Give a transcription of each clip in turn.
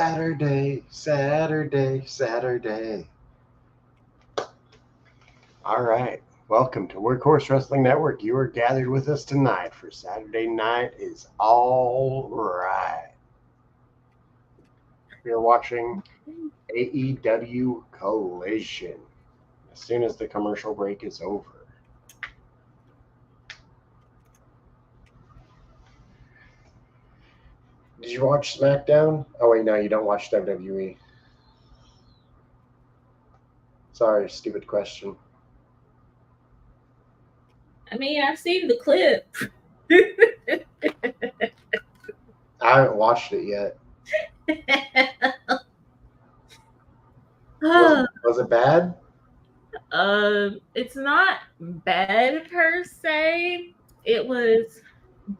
Saturday, Saturday, Saturday. All right. Welcome to Workhorse Wrestling Network. You are gathered with us tonight for Saturday Night is All Right. We are watching AEW Collision as soon as the commercial break is over. Did you watch SmackDown? Oh, wait, no, you don't watch WWE. Sorry, stupid question. I mean, I've seen the clip. I haven't watched it yet. Was it bad? It's not bad per se. It was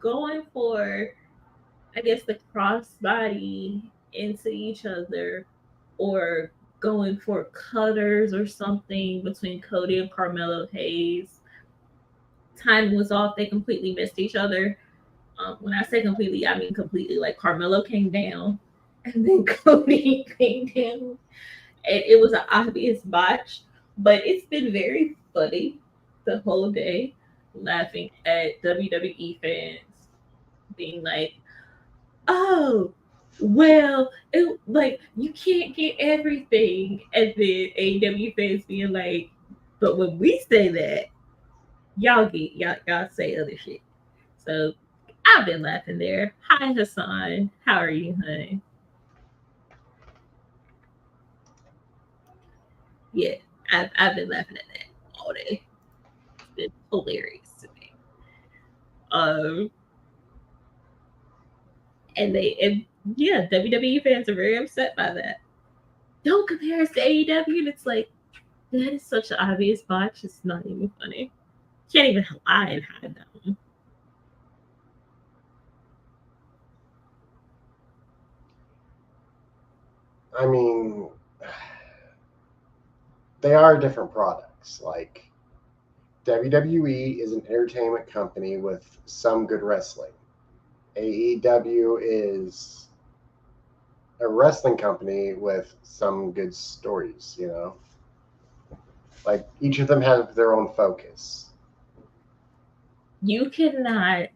going for, I guess, the crossbody into each other, or going for cutters or something between Cody and Carmelo Hayes. Timing was off. They completely missed each other. When I say completely, I mean completely. Like Carmelo came down, and then Cody came down, and it was an obvious botch. But it's been very funny the whole day, laughing at WWE fans being like, "Oh, well, it like you can't get everything," and then AEW fans being like, "But when we say that, y'all say other shit." So I've been laughing there. Hi Hassan, how are you, honey? Yeah, I've been laughing at that all day. It's been hilarious to me. Um, and yeah, WWE fans are very upset by that. Don't compare us to AEW. And it's like that is such an obvious botch. It's not even funny. Can't even lie and hide them. I mean, they are different products. Like, WWE is an entertainment company with some good wrestling. AEW is a wrestling company with some good stories, you know? Like, each of them have their own focus. You cannot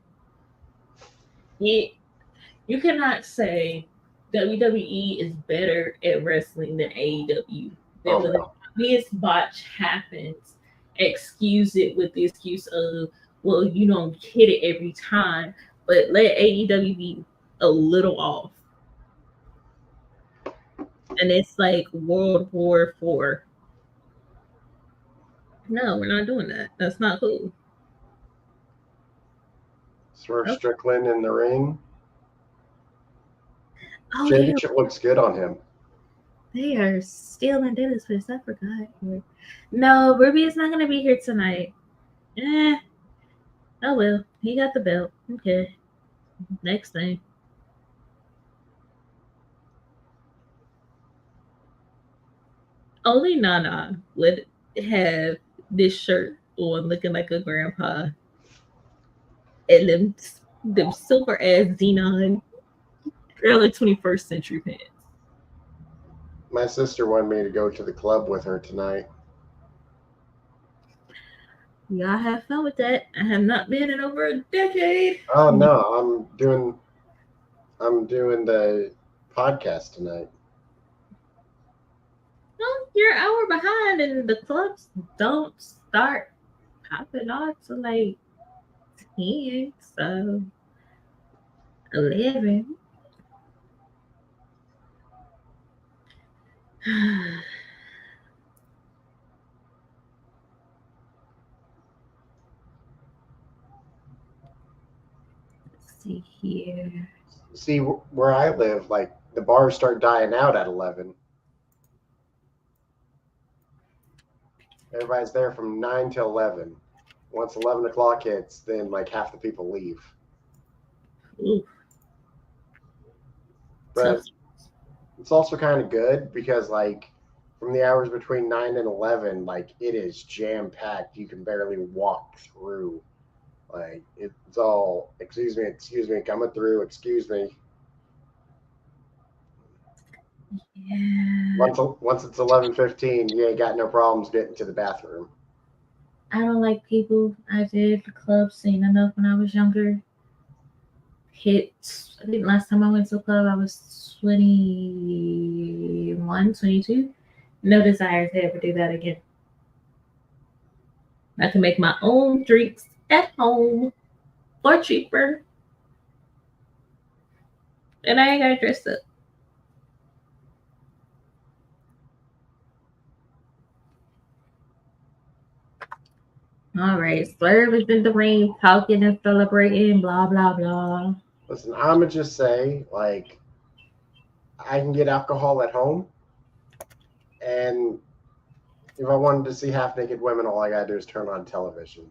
you cannot say WWE is better at wrestling than AEW. Then Oh, when the no. obvious botch happens, excuse it with the excuse of, well, you don't hit it every time, but let AEW be a little off. And it's like World War IV. No, we're not doing that. That's not cool. Swerve Oh, Strickland in the ring. oh, Championship looks good on him. they are stealing Dennis Fist. I forgot. No, Ruby is not going to be here tonight. Eh, oh well. He got the belt. Okay. Next thing. Only Nana would have this shirt on looking like a grandpa, and them silver ass Xenon early 21st century pants. My sister wanted me to go to the club with her tonight. Y'all have fun with that. I have not been in over a decade. Oh no, I'm doing the podcast tonight. Well, you're an hour behind, and the clubs don't start popping off till like 10, so 11. Let's see here. See, where I live, like the bars start dying out at 11. Everybody's there from 9 to 11. Once 11 o'clock hits, then like half the people leave. Ooh, tough. But it's also kind of good because like from the hours between 9 and 11, like it is jam packed. You can barely walk through. Like it's all excuse me, coming through, excuse me. Yeah. Once it's 11:15, you ain't got no problems getting to the bathroom. I don't like people. I did the club scene enough when I was younger. I think last time I went to a club, I was 21, 22. No desire to ever do that again. I can make my own drinks at home for cheaper, and I ain't got to dress up. All right, Swerve is in the ring, talking and celebrating, blah blah blah. Listen, I'ma just say, like, I can get alcohol at home, and if I wanted to see half naked women, all I gotta do is turn on television.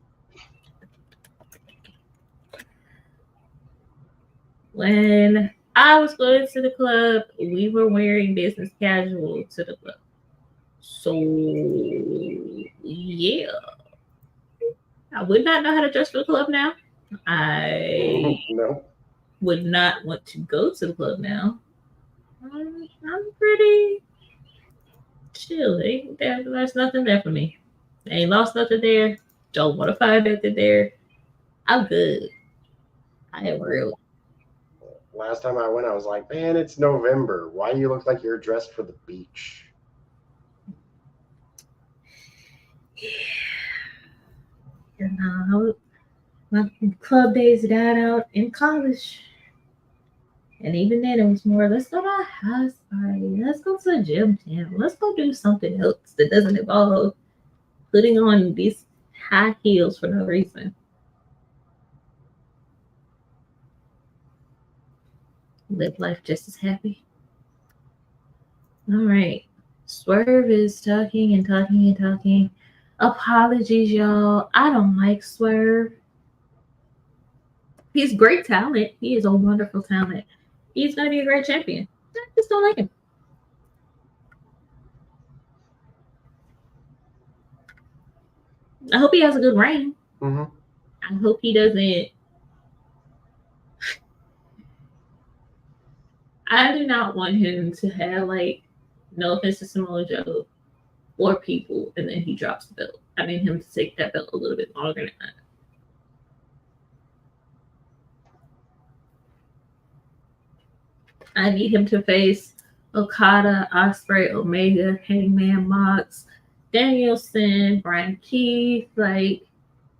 When I was going to the club, we were wearing business casual to the club. So yeah, I would not know how to dress for the club now. I No. would not want to go to the club now. I'm pretty chill. There's nothing there for me. I ain't lost nothing there. Don't want to find nothing there. I'm good. I am real. Last time I went, I was like, man, it's November. Why do you look like you're dressed for the beach? You know, my club days died out in college. And even then, it was more, let's go to a house party. Let's go to a gym town. Let's go do something else that doesn't involve putting on these high heels for no reason. Live life just as happy. All right. Swerve is talking and talking and talking. Apologies, y'all. I don't like Swerve. He's great talent. He is a wonderful talent. He's going to be a great champion. I just don't like him. I hope he has a good reign. Mm-hmm. I hope he doesn't. I do not want him to have, like, no offense to Samoa Joe or people, and then he drops the belt. I need him to take that belt a little bit longer than that. I need him to face Okada, Osprey, Omega, Hangman, Mox, Danielson, Brian Keith. Like,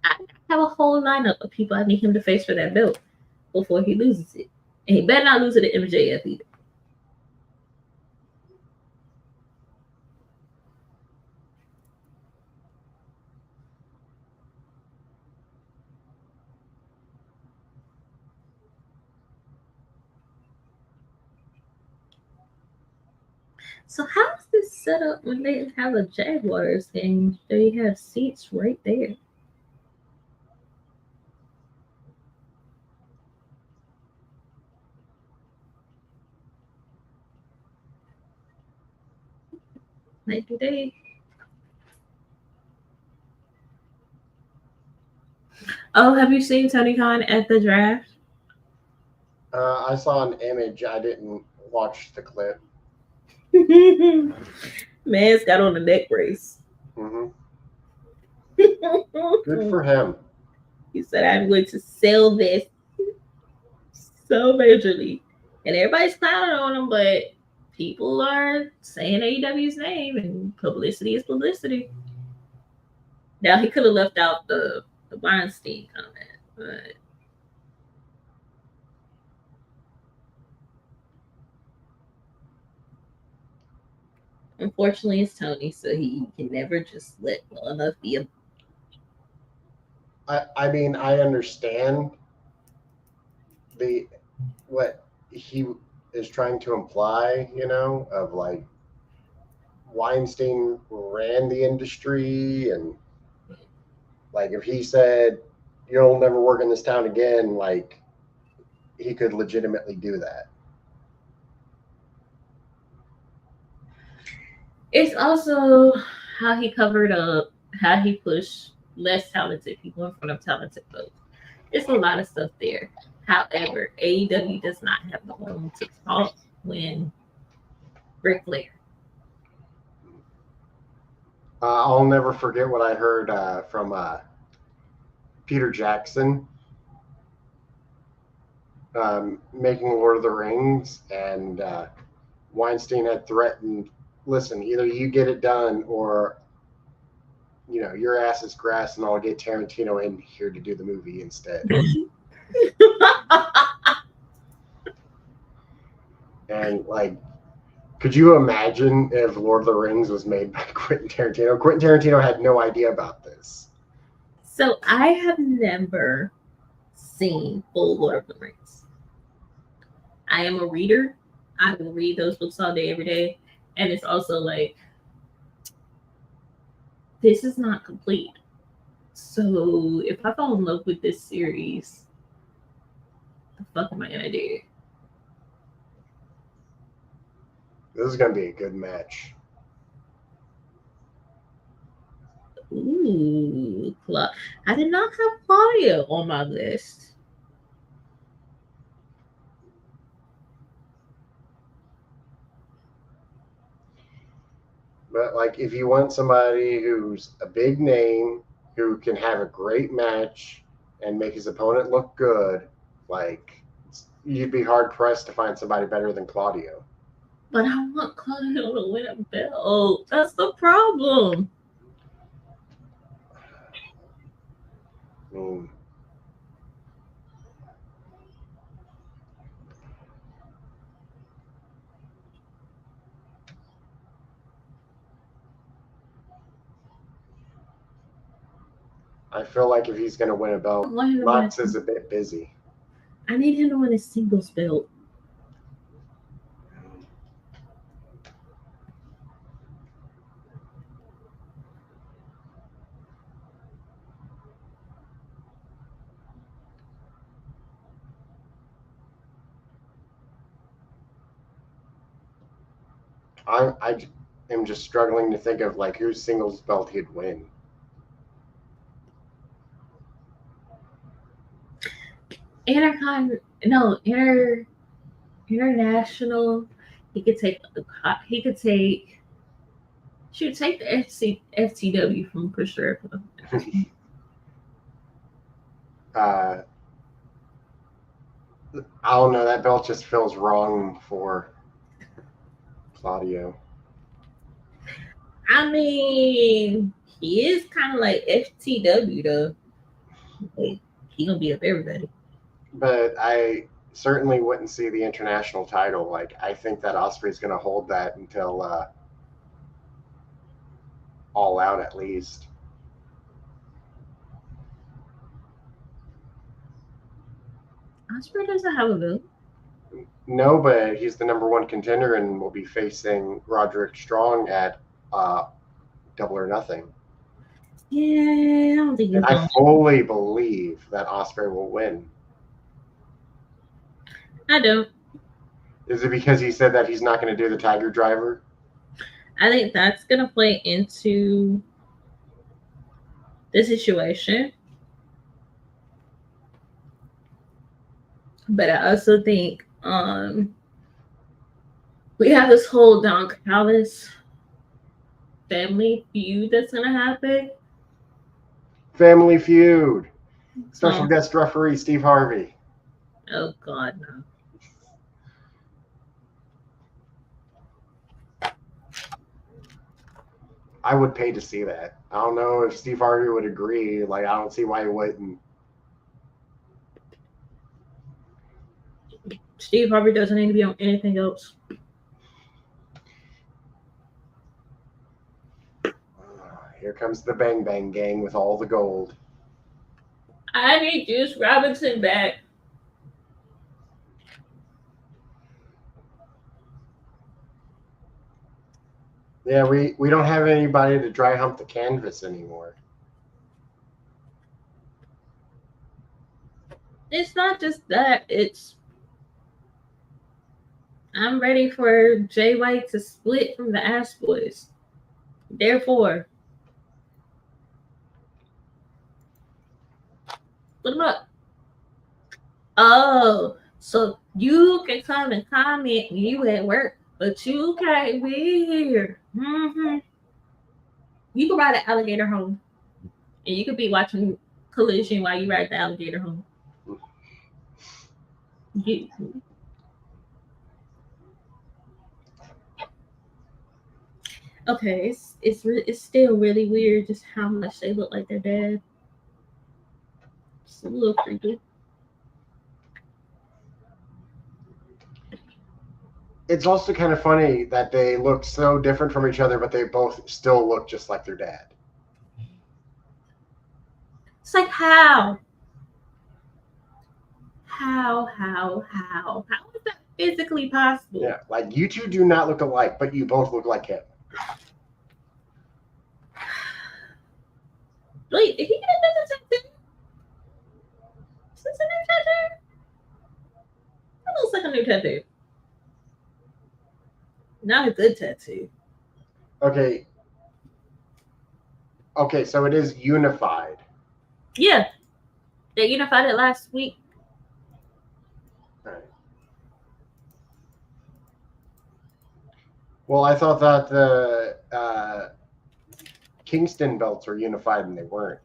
I have a whole lineup of people I need him to face for that belt before he loses it. And he better not lose it to MJF either. So how is this set up when they have a Jaguars game? They have seats right there. Like, do they? Oh, have you seen Tony Khan at the draft? I saw an image. I didn't watch the clip. Man's got on a neck brace. Mm-hmm. Good for him. He said, I'm going to sell this so majorly. And everybody's clowning on him, but people are saying AEW's name, and publicity is publicity. Now, he could have left out the Weinstein comment, but unfortunately, it's Tony, so he can never just let well enough be a. I mean, I understand what he is trying to imply, of like Weinstein ran the industry, and like if he said you'll never work in this town again, like he could legitimately do that. It's also how he covered up, how he pushed less talented people in front of talented folks. It's a lot of stuff there. However, AEW does not have the room to talk when Ric Flair. I'll never forget what I heard from Peter Jackson making Lord of the Rings, and Weinstein had threatened, listen, either you get it done or, you know, your ass is grass and I'll get Tarantino in here to do the movie instead. And, like, could you imagine if Lord of the Rings was made by Quentin Tarantino? Quentin Tarantino had no idea about this. So I have never seen full Lord of the Rings. I am a reader. I will read those books all day, every day. And it's also like, this is not complete. So if I fall in love with this series, the fuck am I gonna do? This is going to be a good match. Ooh, I did not have Claudia on my list. But, like, if you want somebody who's a big name, who can have a great match and make his opponent look good, like, you'd be hard pressed to find somebody better than Claudio. But I want Claudio to win a belt. That's the problem. I feel like if he's going to win a belt, Mox is a bit busy. I need him to win a singles belt. I am just struggling to think of, like, whose singles belt he'd win. International. He could take the FTW from Chris Jericho. I don't know. That belt just feels wrong for Claudio. I mean, he is kind of like FTW though. Like, he gonna be up everybody. But I certainly wouldn't see the international title. Like, I think that Ospreay's going to hold that until All Out, at least. Ospreay doesn't have a belt. No, but he's the number one contender and will be facing Roderick Strong at Double or Nothing. Yeah, I don't think and I fully believe that Ospreay will win. I don't. Is it because he said that he's not going to do the Tiger Driver? I think that's going to play into the situation. But I also think we have this whole Don Callis family feud that's going to happen. Family Feud. Special guest referee Steve Harvey. Oh, God, no. I would pay to see that. I don't know if Steve Harvey would agree. Like, I don't see why he wouldn't. Steve Harvey doesn't need to be on anything else. Here comes the Bang Bang Gang with all the gold. I need Juice Robinson back. Yeah, we don't have anybody to dry hump the canvas anymore. It's not just that. It's I'm ready for Jay White to split from the Ass Boys. Therefore, split them up. Oh, so you can come and comment when you at work. But you can't be here. You can ride an alligator home, and you could be watching Collision while you ride the alligator home. You, okay, it's still really weird just how much they look like their dad. It's a little creepy. It's also kind of funny that they look so different from each other, but they both still look just like their dad. It's like how how is that physically possible? Yeah, like you two do not look alike, but you both look like him. Wait, did he get another tattoo? Is this a new tattoo? That looks like a new tattoo. Not a good tattoo. Okay. Okay, so it is unified. Yeah. They unified it last week. All right. Well, I thought that the Kingston belts were unified and they weren't.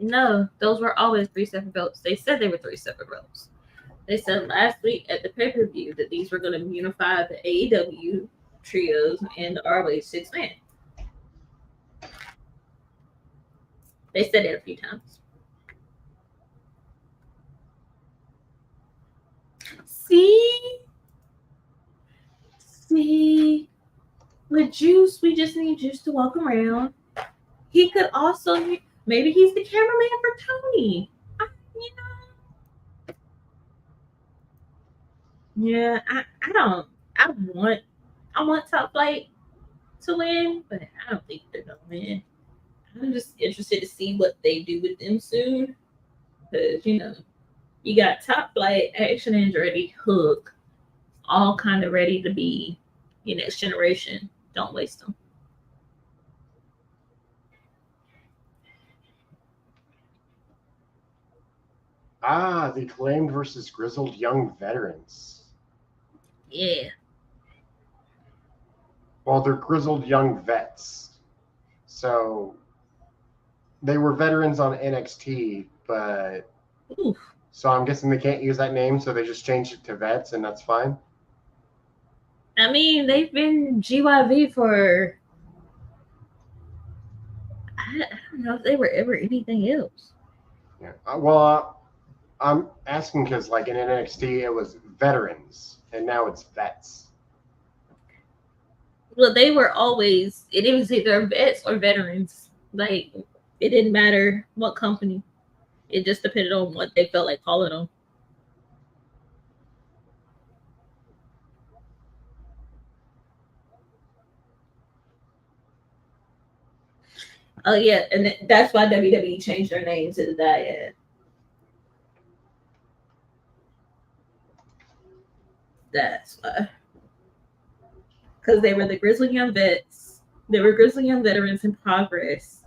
No, those were always 3 separate belts. They said they were 3 separate belts. They said last week at the pay-per-view that these were going to unify the AEW trios and the ROH 6-man. They said it a few times. See, with Juice, we just need Juice to walk around. He could also, maybe he's the cameraman for Tony. Yeah, I want Top Flight to win, but I don't think they're gonna win. I'm just interested to see what they do with them soon, because you got Top Flight, Action Andretti, Hook, all kind of ready to be your next generation. Don't waste them. The Acclaimed versus Grizzled Young Veterans. Yeah. Well, they're grizzled young vets. So they were veterans on NXT, but Oof. So I'm guessing they can't use that name, so they just changed it to vets, and that's fine. I mean, they've been GYV for I don't know if they were ever anything else. Yeah. Well, I'm asking because, like, in NXT, it was veterans, and now it's vets. Well, they were always, it was either vets or veterans. Like, it didn't matter what company. It just depended on what they felt like calling them. Oh, yeah. And that's why WWE changed their name to the Dyad. That's why. Because they were the Grizzly Young Vets. They were Grizzly Young Veterans in progress.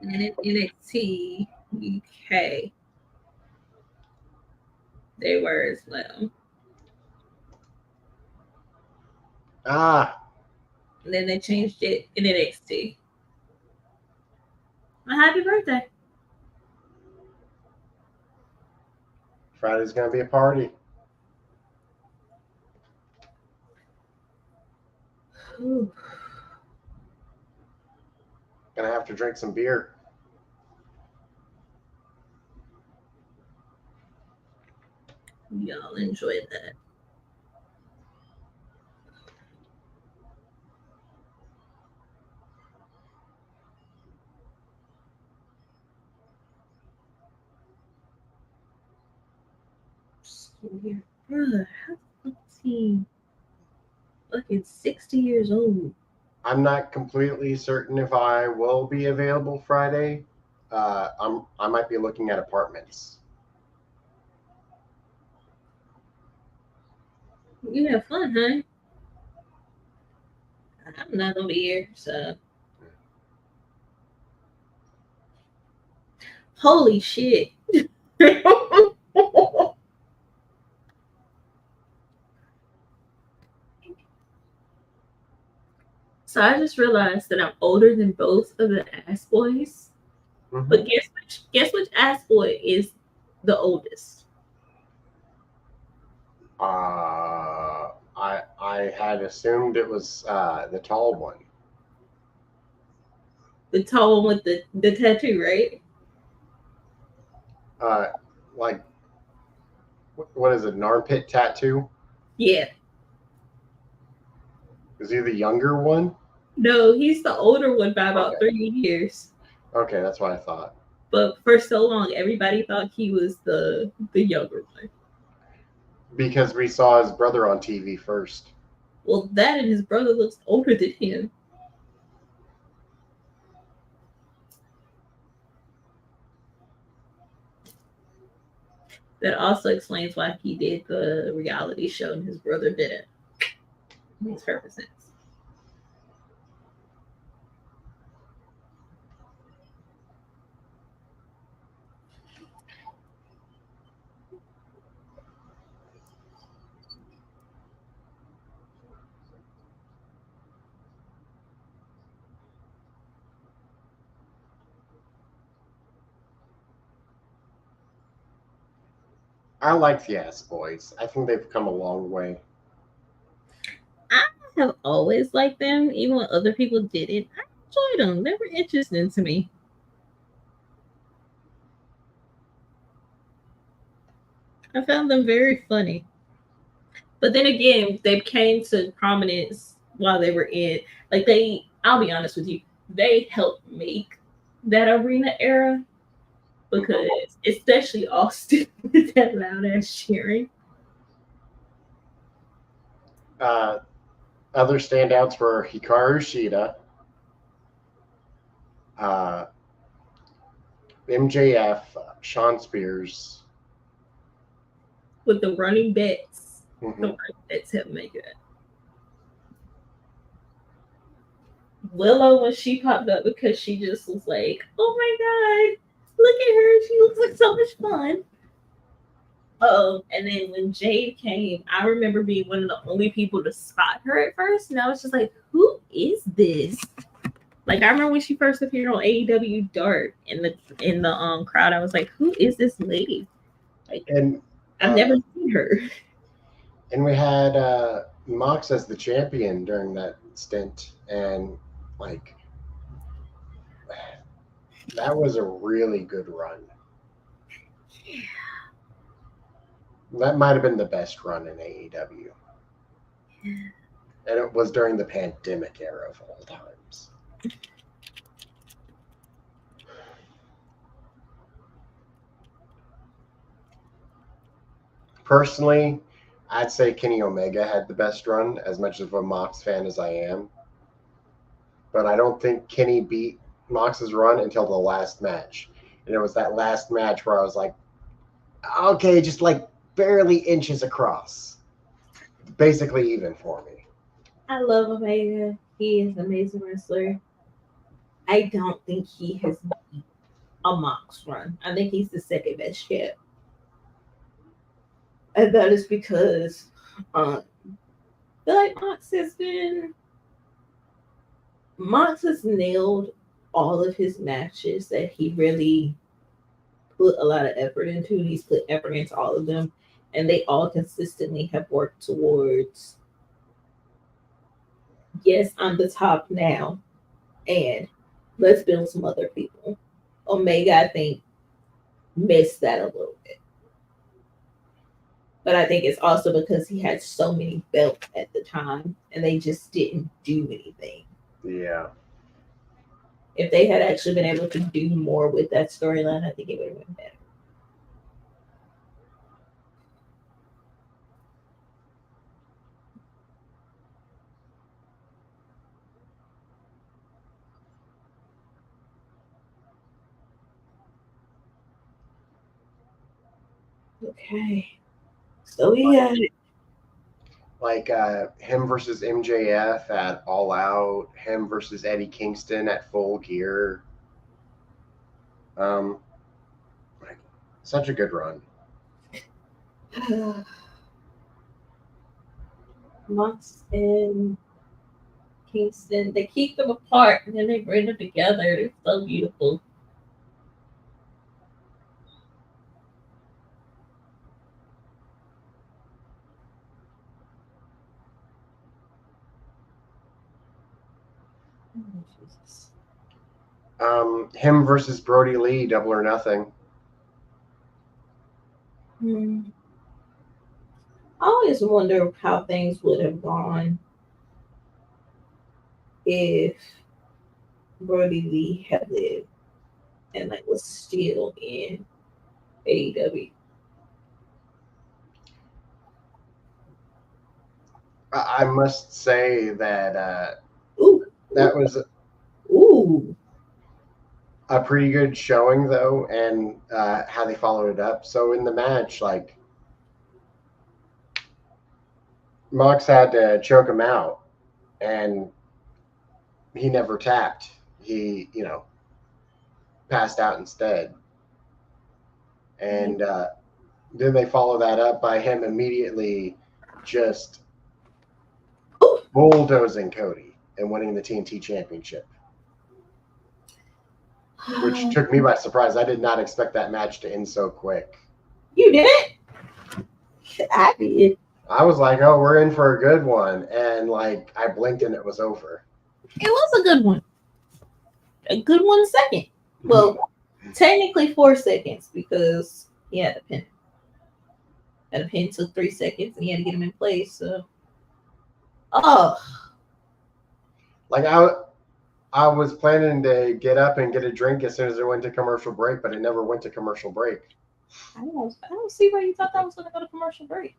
And in NXT UK, they were as well. And then they changed it in NXT. Well, happy birthday. Friday's going to be a party. Ooh. Gonna have to drink some beer. Y'all enjoy that. Brother, how is he fucking 60 years old? I'm not completely certain if I will be available Friday. I might be looking at apartments. You have fun, huh? I'm not gonna be here, so. Holy shit. So I just realized that I'm older than both of the ass boys. But guess which ass boy is the oldest? I had assumed it was the tall one. The tall one with the tattoo, right? Like what is it? An armpit tattoo? Yeah. Is he the younger one? No, he's the older one by about Okay. 3 years. Okay, that's what I thought. But for so long, everybody thought he was the younger one. Because we saw his brother on TV first. Well, that and his brother looks older than him. That also explains why he did the reality show and his brother didn't. Makes perfect sense. I like the ass boys. I think they've come a long way. I have always liked them, even when other people didn't. I enjoyed them. They were interesting to me. I found them very funny. But then again, they came to prominence while they were in, like, I'll be honest with you, they helped make that arena era because, especially Austin with that loud ass cheering. Other standouts were Hikaru Shida, MJF, Sean Spears. With the running bets, Mm-hmm. the running bets helped make it. Willow, when she popped up, because she just was like, oh my god, look at her. She looks like so much fun. And then when Jade came, I remember being one of the only people to spot her at first. And I was just like, who is this? Like, I remember when she first appeared on AEW Dark in the crowd, I was like, who is this lady? Like, and I've never seen her. And we had Mox as the champion during that stint, and like that was a really good run. That might have been the best run in AEW. And it was during the pandemic era of all times. Personally, I'd say Kenny Omega had the best run, as much of a Mox fan as I am. But I don't think Kenny beat Mox's run until the last match. And it was that last match where I was like, okay, just like barely inches across. Basically even for me. I love Omega. He is an amazing wrestler. I don't think he has beat a Mox run. I think he's the second best yet. And that is because I feel like Mox has nailed all of his matches that he really put a lot of effort into. He's put effort into all of them, and they all consistently have worked towards, yes, I'm the top now, and let's build some other people. Omega, I think, missed that a little bit. But I think it's also because he had so many belts at the time and they just didn't do anything. Yeah. If they had actually been able to do more with that storyline, I think it would have been better. Okay. So we got like him versus MJF at All Out, him versus Eddie Kingston at Full Gear. Such a good run. Mox and Kingston, they keep them apart and then they bring them together. It's so beautiful. Oh, Jesus. Him versus Brody Lee, Double or Nothing. I always wonder how things would have gone if Brody Lee had lived and like was still in AEW. I must say that Ooh, that was ooh. a pretty good showing, though, and how they followed it up. So in the match, like, Mox had to choke him out, and he never tapped. He, passed out instead. And then they follow that up by him immediately just bulldozing Cody and winning the TNT Championship, which took me by surprise. I did not expect that match to end so quick. You didn't? I did. I was like, oh, we're in for a good one. And, like, I blinked and it was over. It was a good one. A good 1 second. Well, technically 4 seconds because he had a pin. And the pin took 3 seconds and he had to get him in place. So, Like, I was planning to get up and get a drink as soon as it went to commercial break, but it never went to commercial break. I don't see why you thought that was going to go to commercial break.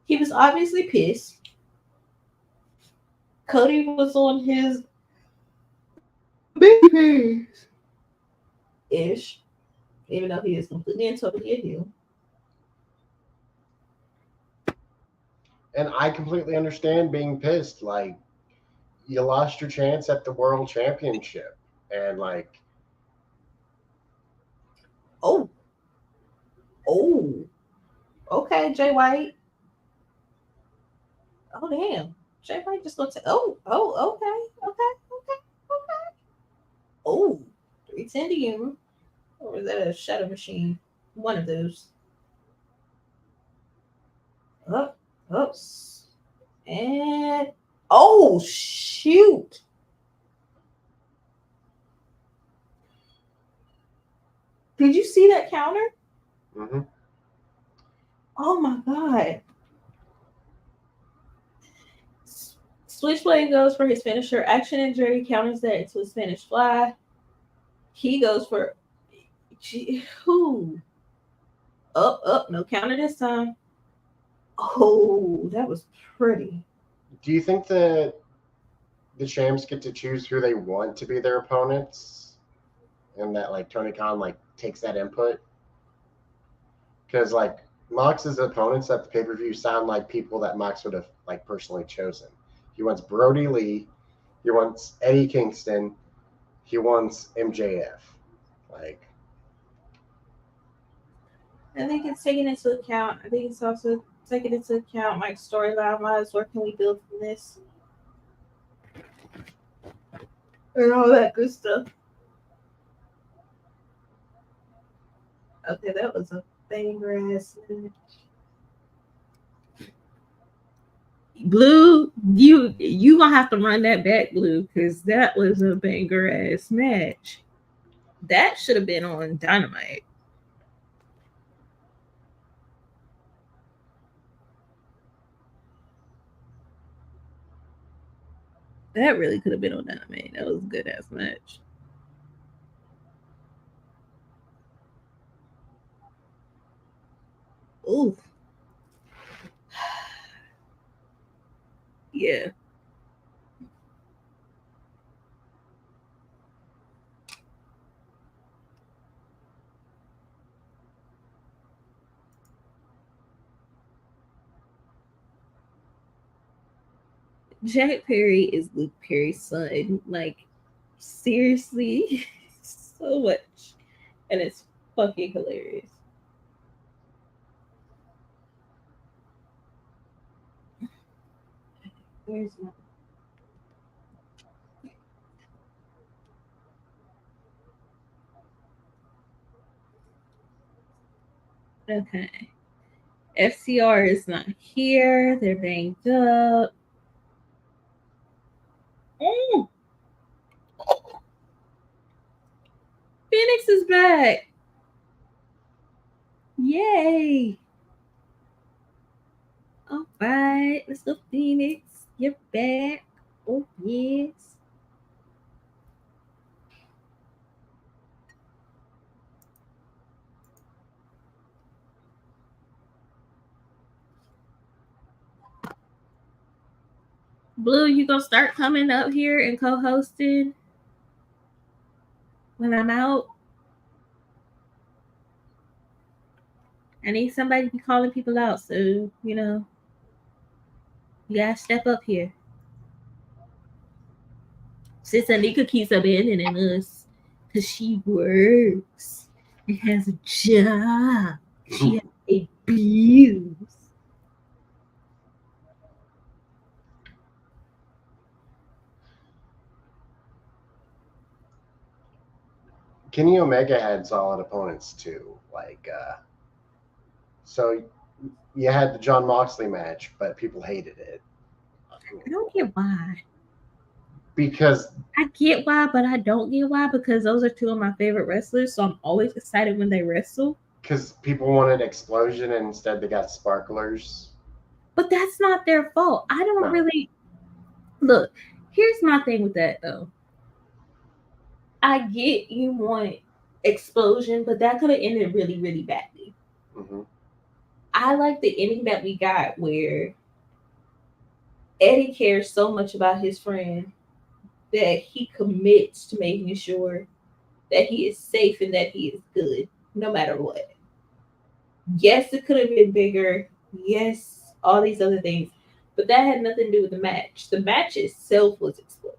He was obviously pissed. Cody was on his big ish, even though he is completely and totally a heel. And I completely understand being pissed. Like, you lost your chance at the world championship. And, like, Oh, okay, Jay White. Oh, damn. Jay White just gonna say, okay. Oh, 310 to you. Or was that a shadow machine? One of those. Up. And oh shoot. Did you see that counter? mm-hmm. Oh my god. Switchblade goes for his finisher. Action and Jerry counters that into a Spanish fly. He goes for who? Up, no counter this time. Oh, that was pretty. Do you think that the champs get to choose who they want to be their opponents, and that, like, Tony Khan, like, takes that input? Because, like, Mox's opponents at the pay-per-view sound like people that Mox would have, like, personally chosen. He wants Brody Lee, he wants Eddie Kingston, he wants MJF. Like, I think it's taken into account. I think it's also taken into account like storyline wise, where can we build from this? And all that good stuff. Okay, that was a banger ass match. Blue, you gonna have to run that back, Blue, because that was a banger ass match. That should have been on Dynamite. That really could have been on Dynamite. That was a good ass match. Ooh. Yeah. Jack Perry is Luke Perry's son. Like, Seriously, so much, and it's fucking hilarious. Where's my okay? FCR is not here. They're banged up. Mm, Phoenix is back. Yay! All right, let's go, Phoenix. You're back. Oh yes. Blue, you gonna start coming up here and co-hosting when I'm out? I need somebody to be calling people out, so you gotta step up here. Since Anika keeps abandoning us because she works and has a job. She has a bills. Kenny Omega had solid opponents too. So you had the John Moxley match, but people hated it. I don't get why. Because I get why, but I don't get why because those are two of my favorite wrestlers. So I'm always excited when they wrestle. Because people wanted explosion and instead they got sparklers. But that's not their fault. I don't really look. Here's my thing with that though. I get you want explosion, but that could have ended really, really badly. Mm-hmm. I like the ending that we got where Eddie cares so much about his friend that he commits to making sure that he is safe and that he is good no matter what. Yes, it could have been bigger. Yes, all these other things. But that had nothing to do with the match. The match itself was explosive.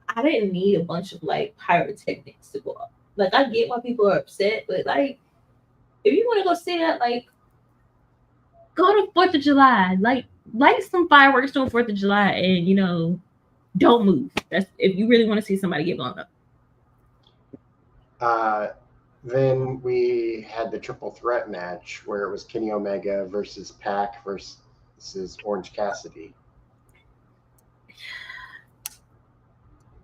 I didn't need a bunch of like pyrotechnics to go up. Like I get why people are upset, but like if you want to go see that, like go to 4th of July. Like light some fireworks on 4th of July and don't move. That's if you really want to see somebody get blown up. Then we had the triple threat match where it was Kenny Omega versus Pac versus Orange Cassidy.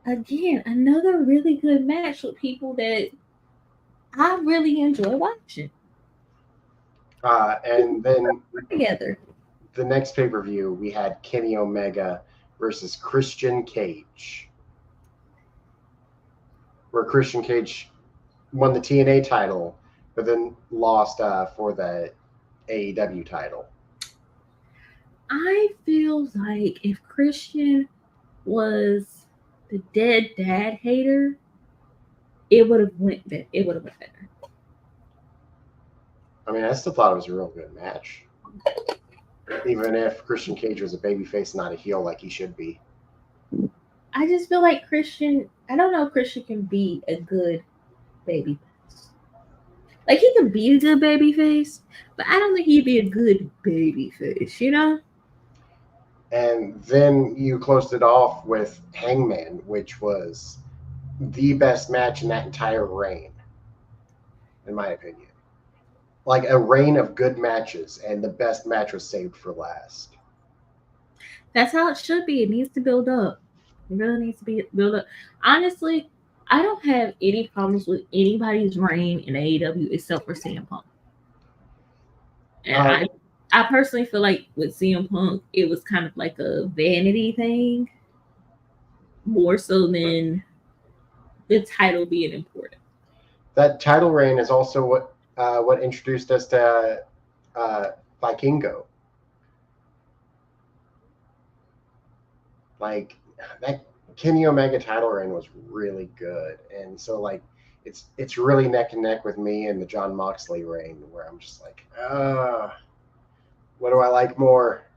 Again, another really good match with people that I really enjoy watching. And then Together. the next pay-per-view, we had Kenny Omega versus Christian Cage, where Christian Cage won the TNA title, but then lost for the AEW title. I feel like if Christian was the dead dad hater, it would have went better. It would have went better. I mean, I still thought it was a real good match, even if Christian Cage was a babyface, not a heel like he should be. I just feel like Christian. I don't know if Christian can be a good babyface. Like he can be a good babyface, but I don't think he'd be a good babyface. And then you closed it off with Hangman, which was the best match in that entire reign, in my opinion. Like a reign of good matches, and the best match was saved for last. That's how it should be. It needs to build up. It really needs to be built up. Honestly, I don't have any problems with anybody's reign in AEW except for CM Punk. And I personally feel like with CM Punk, it was kind of like a vanity thing, more so than the title being important. That title reign is also what introduced us to Vikingo. Like that Kenny Omega title reign was really good, and so like it's really neck and neck with me and the John Moxley reign, where I'm just like, what do I like more?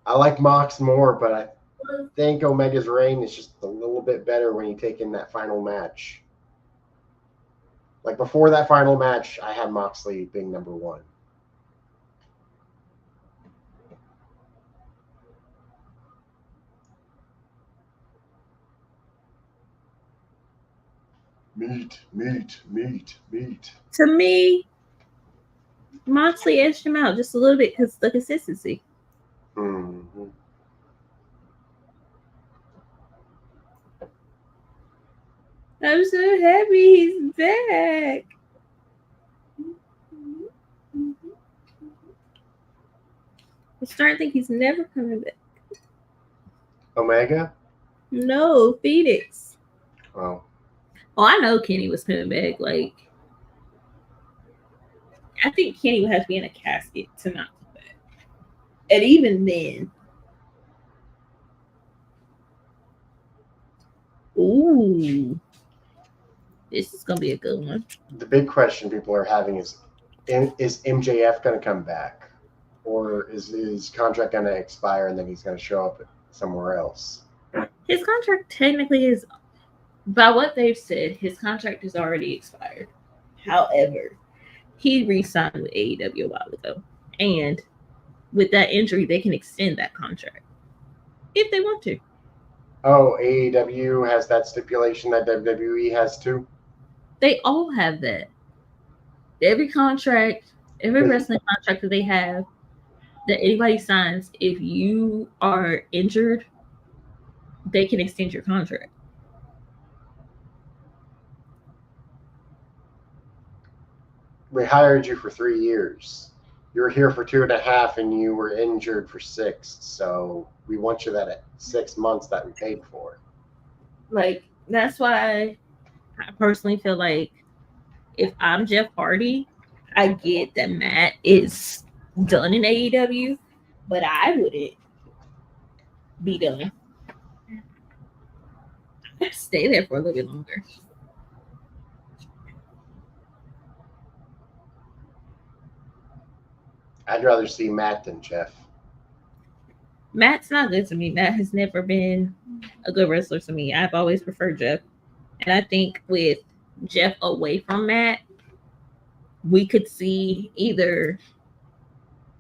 I like Mox more, but think Omega's reign is just a little bit better when you take in that final match. Like before that final match, I had Moxley being number one. Meat. To me, Moxley edged him out just a little bit because the consistency. Mm-hmm. I'm so happy he's back. I'm starting to think he's never coming back. Omega? No, Phoenix. Oh. Oh, I know Kenny was coming back. Like, I think Kenny would have to be in a casket to not come back. And even then. Ooh. This is going to be a good one. The big question people are having is MJF going to come back? Or is his contract going to expire and then he's going to show up somewhere else? His contract technically is, by what they've said, his contract is already expired. However, he re-signed with AEW a while ago. And with that injury, they can extend that contract if they want to. Oh, AEW has that stipulation that WWE has too? They all have that. Every contract, every wrestling contract that they have, that anybody signs, if you are injured, they can extend your contract. We hired you for 3 years. You were here for 2.5 and you were injured for 6. So we want you that at 6 months that we paid for. Like, that's why I personally feel like if I'm Jeff Hardy, I get that Matt is done in AEW, but I wouldn't be done. I'd stay there for a little bit longer. I'd rather see Matt than Jeff. Matt's not good to me. Matt has never been a good wrestler to me. I've always preferred Jeff. And I think with Jeff away from Matt, we could see either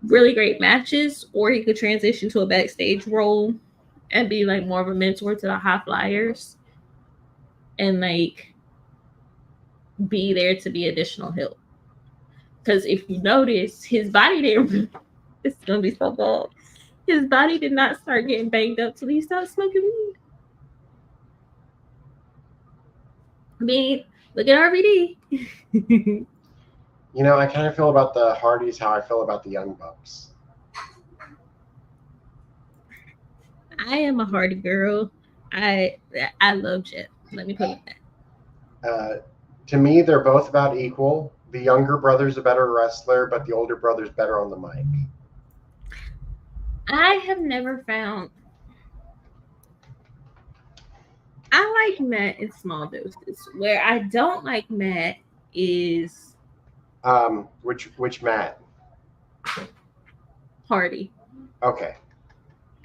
really great matches or he could transition to a backstage role and be like more of a mentor to the high flyers and like be there to be additional help. Because if you notice, his body didn't. It's gonna be so bad. His body did not start getting banged up till he stopped smoking weed. I mean, look at RVD. You know, I kind of feel about the Hardys how I feel about the Young Bucks. I am a Hardy girl. I love Jeff. Let me put it that. To me, they're both about equal. The younger brother's a better wrestler, but the older brother's better on the mic. I have never found. I like Matt in small doses. Where I don't like Matt is. Which Matt? Hardy. Okay.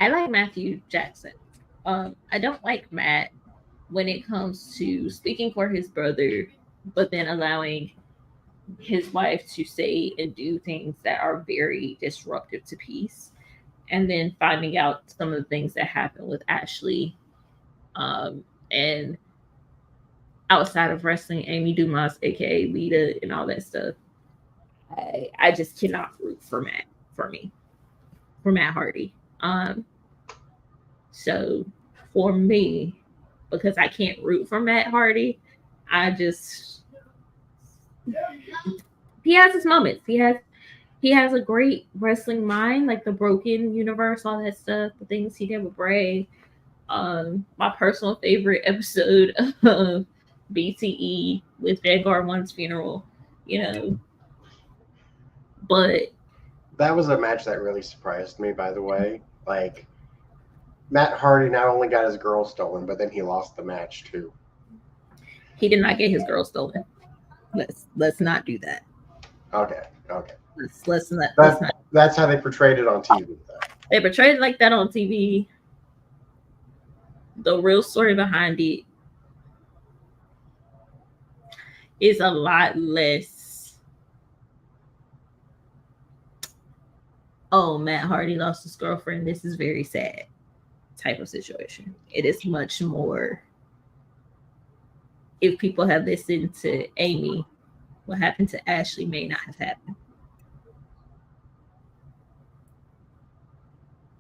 I like Matthew Jackson. I don't like Matt when it comes to speaking for his brother, but then allowing his wife to say and do things that are very disruptive to peace. And then finding out some of the things that happened with Ashley and outside of wrestling, Amy Dumas, aka Lita, and all that stuff. I just cannot root for Matt for Matt Hardy. So for me, because I can't root for Matt Hardy, he has his moments. He has a great wrestling mind, like the Broken Universe, all that stuff, the things he did with Bray. My personal favorite episode of BTE with Vanguard One's funeral, But that was a match that really surprised me, by the way. Like, Matt Hardy not only got his girl stolen, but then he lost the match too. He did not get his girl stolen. Let's not do that. Okay. Let's not. That's how they portrayed it on TV. They portrayed it like that on TV. the real story behind it is a lot less. Oh, Matt Hardy lost his girlfriend. This is very sad type of situation. It is much more. If people have listened to Amy, what happened to Ashley may not have happened.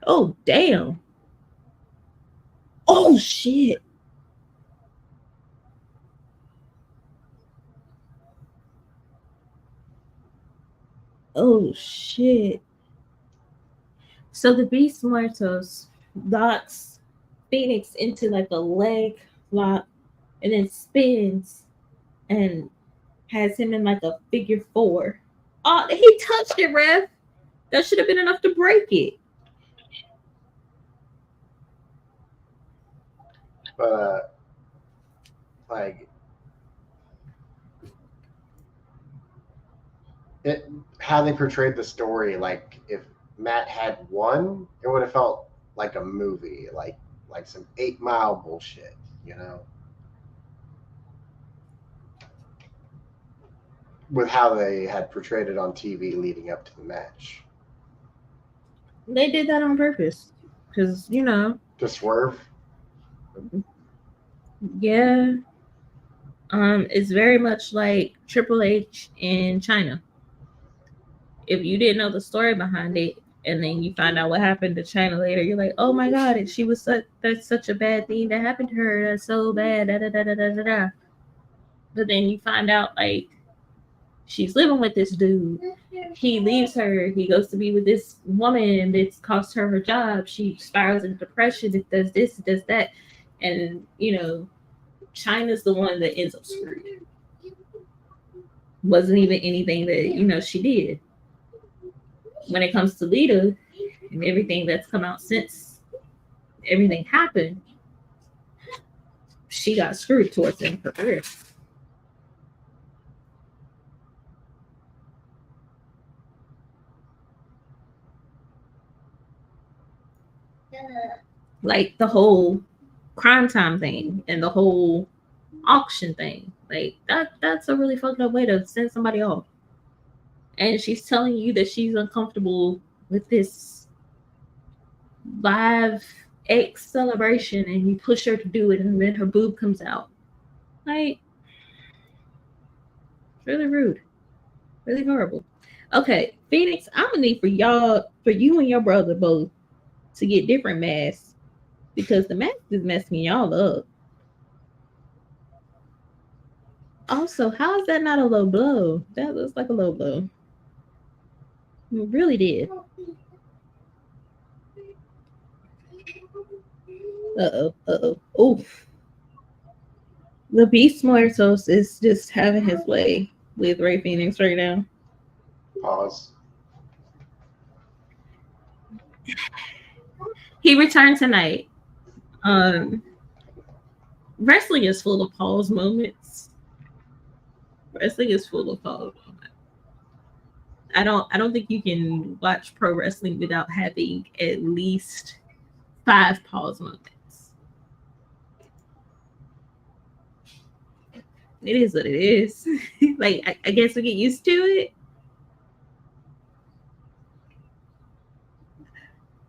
Oh, damn. Oh, shit. Oh, shit. So the Beast Muertos locks Phoenix into like a leg lock and then spins and has him in like a figure four. Oh, he touched it, ref. That should have been enough to break it. But like it, how they portrayed the story, like if Matt had won, it would have felt like a movie, like some 8 Mile bullshit, you know, with how they had portrayed it on TV leading up to the match. They did that on purpose because To swerve. Yeah. It's very much like Triple H in China. If you didn't know the story behind it, and then you find out what happened to China later, you're like, oh my god, and she was that's such a bad thing that happened to her. That's so bad. Da, da, da, da, da, da. But then you find out like she's living with this dude. He leaves her. He goes to be with this woman that's cost her job. She spirals into depression. It does this, it does that, and China's the one that ends up screwed. Wasn't even anything that she did. When it comes to Lita and everything that's come out since everything happened, she got screwed towards the end of her career. Like the whole Crime Time thing and the whole auction thing. Like that's a really fucked up way to send somebody off. And she's telling you that she's uncomfortable with this live X celebration, and you push her to do it, and then her boob comes out. Like, really rude, really horrible. Okay, Phoenix, I'm gonna need for you and your brother both to get different masks because the mask is messing y'all up. Also, how is that not a low blow? That looks like a low blow. It really did. Uh-oh. Oof. The Beast Muertos is just having his way with Ray Phoenix right now. Pause. He returned tonight. Wrestling is full of pause moments. Wrestling is full of pause moments. I don't think you can watch pro wrestling without having at least 5 pause moments. It is what it is. Like I guess we get used to it.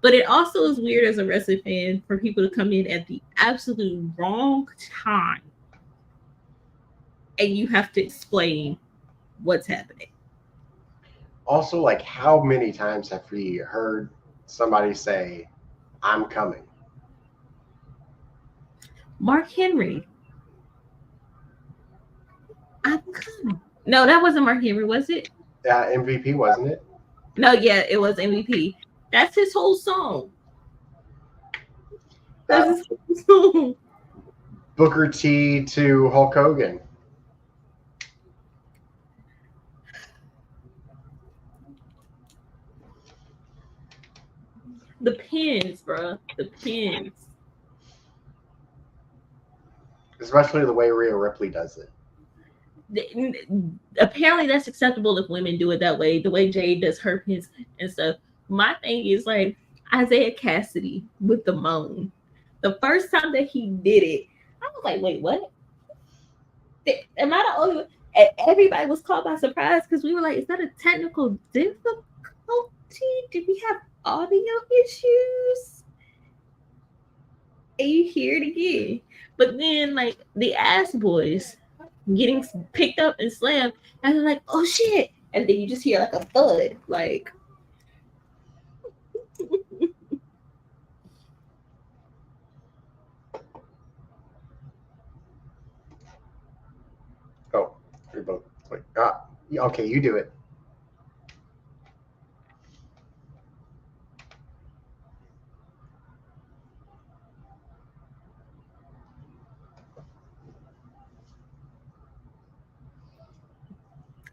But it also is weird as a wrestling fan for people to come in at the absolute wrong time. And you have to explain what's happening. Also, like, how many times have we heard somebody say, I'm coming? Mark Henry. I'm coming. No, that wasn't Mark Henry, was it? Yeah, MVP, wasn't it? No, yeah, it was MVP. That's his whole song. That's his whole song. Booker T to Hulk Hogan. The pins, bro. The pins. Especially the way Rhea Ripley does it. Apparently that's acceptable if women do it that way. The way Jade does her pins and stuff. My thing is like Isaiah Cassidy with the moan. The first time that he did it, I was like, wait, what? Am I the only one? And everybody was caught by surprise because we were like, is that a technical difficulty? Did we have audio issues? And you hear it again. But then, like, the ass boys getting picked up and slammed, and they're like, oh shit. And then you just hear like a thud. Like, Oh, you're both. Wait, okay, you do it.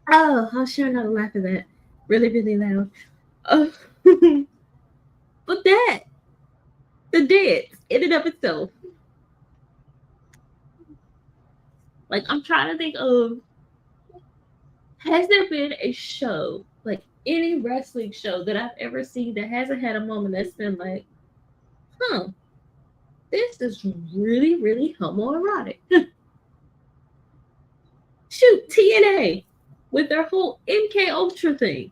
oh, I'll share another laugh of that. Really, really loud. But that, the dance, in and of itself. Like, I'm trying to think of, has there been a show, like any wrestling show that I've ever seen that hasn't had a moment that's been like, huh, this is really, really homoerotic. Shoot, TNA with their whole MK Ultra thing.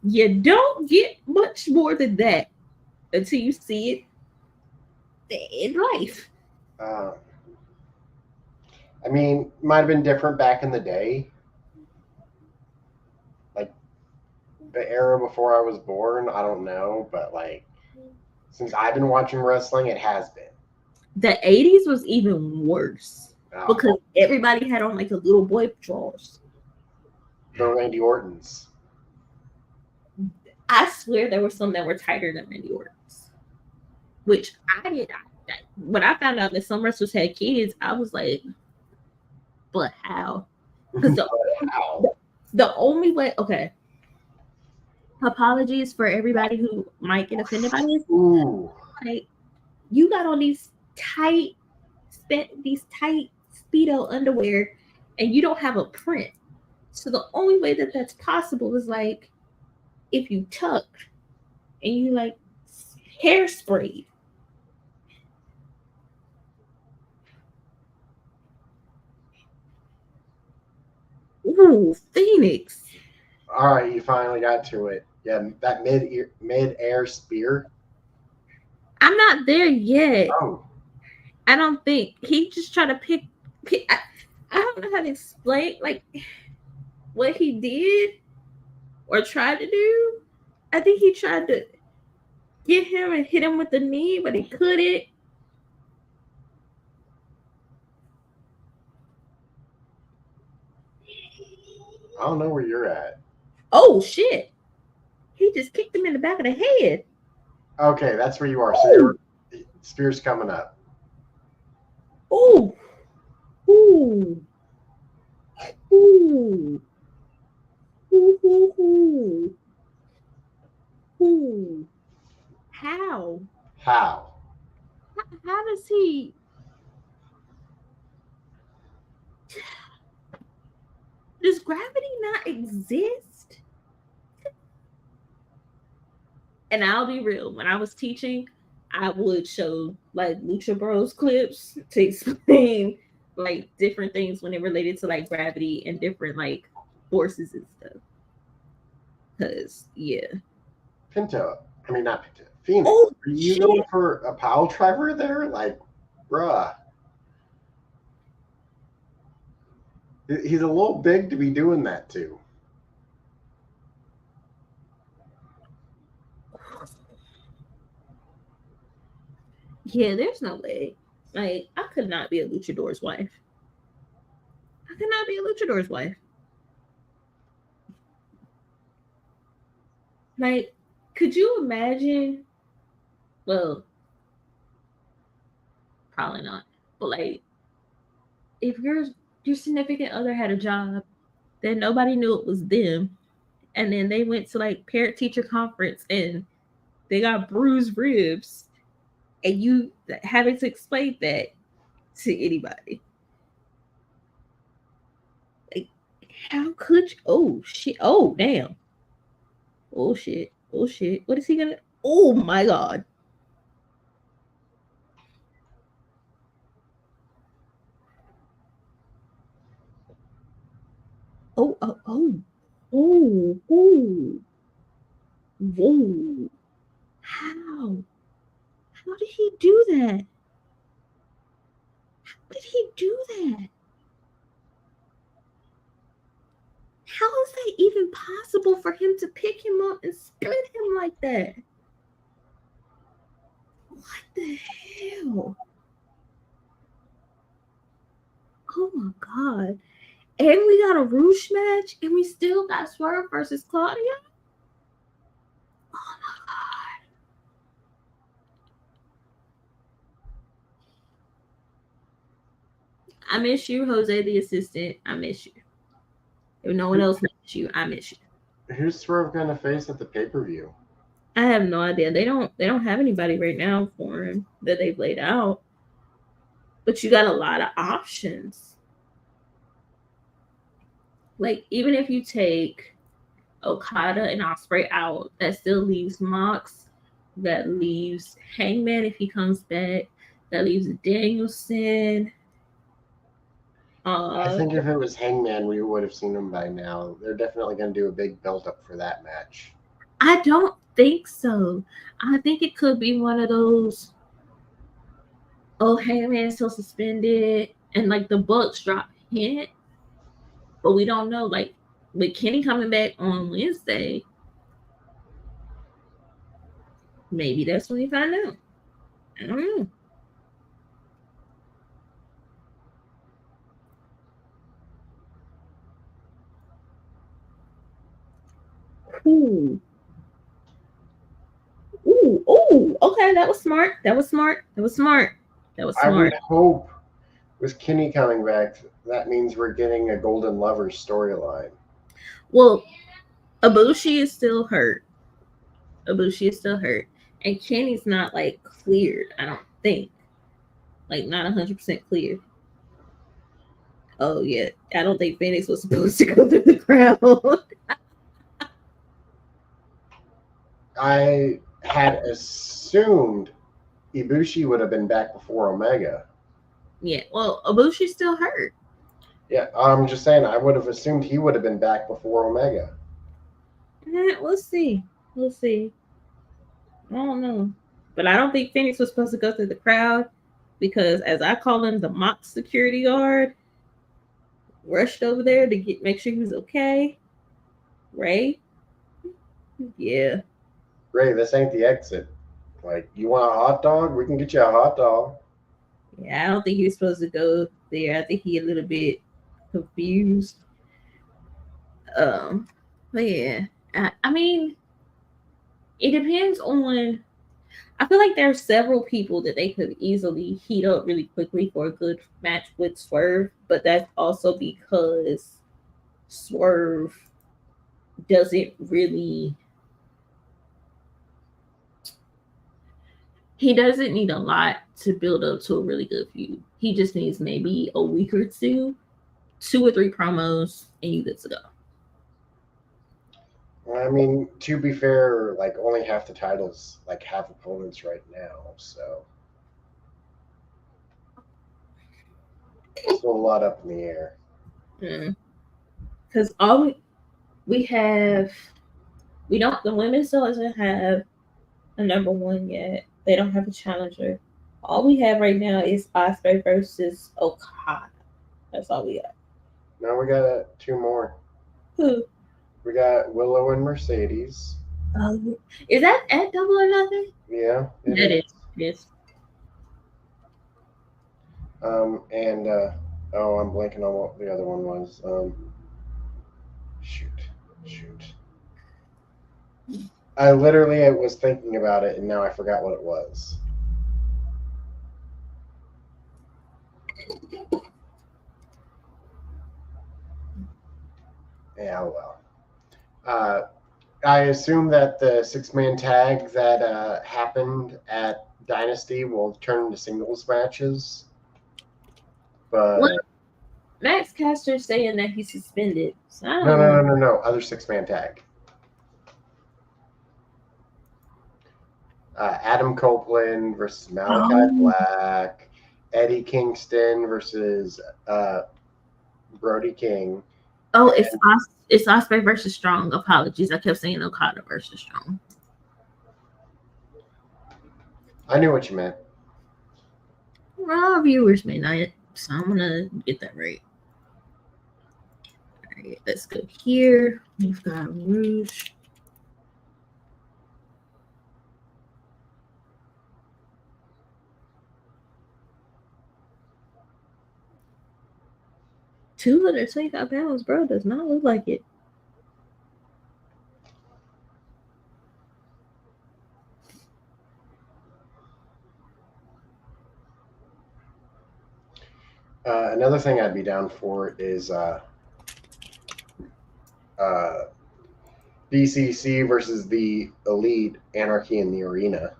You don't get much more than that until you see it in life. I mean, might have been different back in the day. Like the era before I was born, I don't know, but like since I've been watching wrestling, it has been. The 80s was even worse because everybody had on like a little boy drawers. The Randy Ortons. I swear there were some that were tighter than Randy Orton's, which I did. When I found out that some wrestlers had kids, I was like, but how? Because the only way, okay. Apologies for everybody who might get offended by this. Ooh. Like, you got on these tight Speedo underwear, and you don't have a print. So the only way that that's possible is like if you tuck and you like hairspray. Ooh, Phoenix. All right, you finally got to it. Yeah, that mid-air spear. I'm not there yet. Oh. I don't think he just tried to pick I don't know how to explain like what he did or tried to do. I think he tried to get him and hit him with the knee, but he couldn't. I don't know where you're at. Oh shit! He just kicked him in the back of the head. Okay, that's where you are. So spear's coming up. Ooh. Ooh. Ooh. Ooh. Ooh. Ooh. How? How does he? Does gravity not exist? And I'll be real. When I was teaching, I would show like Lucha Bros clips to explain like different things when it related to like gravity and different like forces and stuff. Cause yeah. Pinto. I mean not Pinto. Phoenix. Oh, are you going for a pile driver there? Like, bruh. He's a little big to be doing that to. Yeah, there's no way. Like, I could not be a luchador's wife. I could not be a luchador's wife. Like, could you imagine? Well, probably not. But like, if your significant other had a job that nobody knew it was them, and then they went to like parent teacher conference and they got bruised ribs, and you having to explain that to anybody. Like, how could you? Oh shit! Oh damn! Oh shit! Oh shit! What is he gonna? Oh my god. Oh, oh, oh. Oh, oh. Whoa. How? How did he do that? How did he do that? How is that even possible for him to pick him up and split him like that? What the hell? Oh my god. And we got a Roosh match and we still got Swerve versus Claudia? Oh my god. I miss you, Jose the assistant. I miss you. If no one else misses you, I miss you. Who's Swerve gonna face at the pay-per-view? I have no idea. They don't have anybody right now for him that they've laid out. But you got a lot of options. Like even if you take Okada and Ospreay out, that still leaves Mox, that leaves Hangman if he comes back, that leaves Danielson. I think if it was Hangman, we would have seen him by now. They're definitely going to do a big build-up for that match. I don't think so. I think it could be one of those, oh, Hangman's still suspended, and like the Bucks drop hint, but we don't know. Like with Kenny coming back on Wednesday, maybe that's when we find out. I don't know. Ooh. Ooh, ooh, okay, that was smart. That was smart. That was smart. That was smart. I would hope with Kenny coming back, that means we're getting a Golden Lovers storyline. Well, Ibushi is still hurt. Ibushi is still hurt. And Kenny's not like cleared, I don't think. Like not 100% cleared. Oh yeah. I don't think Phoenix was supposed to go through the crowd. I had assumed Ibushi would have been back before Omega. Yeah, well, Ibushi's still hurt. Yeah, I'm just saying, I would have assumed he would have been back before Omega. We'll see. We'll see. I don't know. But I don't think Phoenix was supposed to go through the crowd because, as I call him, the mock security guard rushed over there to make sure he was okay. Ray? Yeah. Ray, this ain't the exit. Like, you want a hot dog? We can get you a hot dog. Yeah, I don't think he was supposed to go there. I think he a little bit confused. But yeah, I mean, it depends on. I feel like there are several people that they could easily heat up really quickly for a good match with Swerve, but that's also because Swerve doesn't really. He doesn't need a lot to build up to a really good feud. He just needs maybe a week or two or three promos, and you good to go. I mean, to be fair, like only half the titles like have opponents right now, so still a lot up in the air. Because all we have, we don't. The women still doesn't have a number one yet. They don't have a challenger. All we have right now is Ospreay versus Okada. That's all we got. Now we got two more. Who? We got Willow and Mercedes. Is that at Double or Nothing? Yeah, it is. Yes. And I'm blanking on what the other one was. Shoot. I literally was thinking about it, and now I forgot what it was. Yeah, well. I assume that the 6-man tag that happened at Dynasty will turn into singles matches. But what? Max Caster's saying that he's suspended. So no. Other 6-man tag. Adam Copeland versus Malachi Black, Eddie Kingston versus Brody King. Oh, it's Ospreay versus Strong. Apologies, I kept saying Okada versus Strong. I knew what you meant. Well, our viewers may not, so I'm gonna get that right. All right, let's go here. We've got Rouge. £225, bro. Does not look like it. Another thing I'd be down for is BCC versus the Elite, Anarchy in the Arena.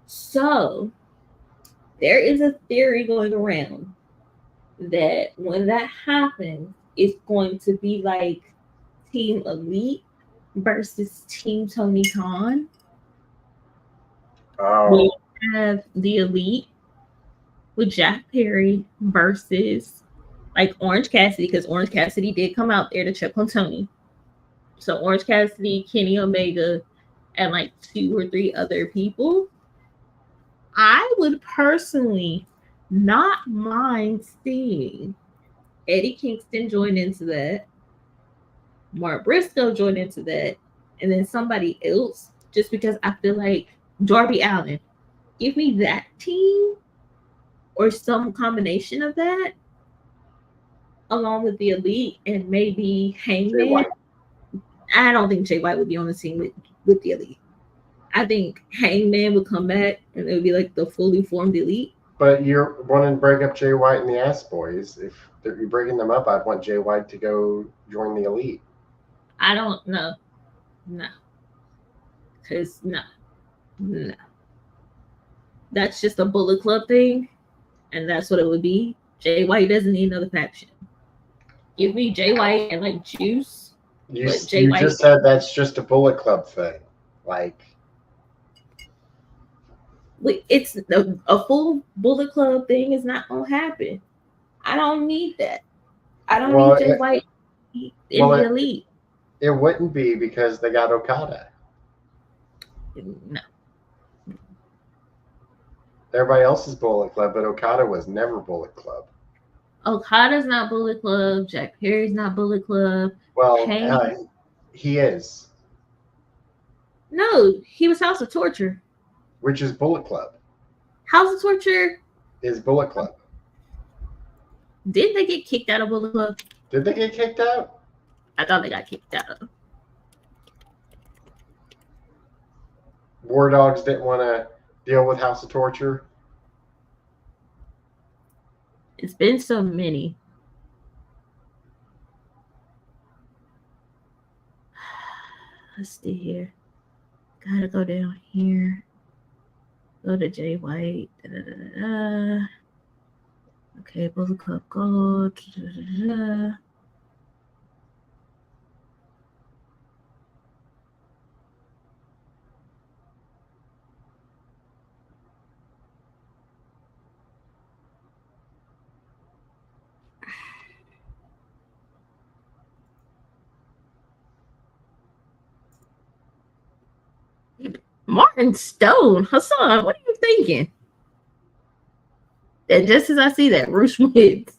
So there is a theory going around that when that happens, it's going to be like Team Elite versus Team Tony Khan. Oh. We have the Elite with Jack Perry versus like Orange Cassidy, because Orange Cassidy did come out there to check on Tony. So Orange Cassidy, Kenny Omega, and like 2 or 3 other people. I would personally not mind seeing Eddie Kingston join into that, Mark Briscoe join into that, and then somebody else, just because I feel like Darby Allin. Give me that team or some combination of that along with the Elite and maybe Hangman. I don't think Jay White would be on the team with the Elite. I think Hangman would come back and it would be like the fully formed Elite. But you're wanting to break up Jay White and the Ass Boys. If you're breaking them up, I'd want Jay White to go join the Elite. I don't know. No. Because, no. That's just a Bullet Club thing, and that's what it would be. Jay White doesn't need another faction. Give me Jay White and, like, Juice. You just said that's just a Bullet Club thing. Like... It's a full Bullet Club thing is not going to happen. I don't need that. I don't need Jay White in the Elite. It wouldn't be because they got Okada. No. Everybody else is Bullet Club, but Okada was never Bullet Club. Okada's not Bullet Club. Jack Perry's not Bullet Club. Well, he is. No, he was House of Torture. Which is Bullet Club. House of Torture is Bullet Club. Did they get kicked out of Bullet Club? Did they get kicked out? I thought they got kicked out. War Dogs didn't want to deal with House of Torture. It's been so many. Let's see here. Gotta go down here. Go to Jay White. Okay, Bullet Club Gold. Martin Stone, Hassan, what are you thinking? And just as I see that, Roosh wins.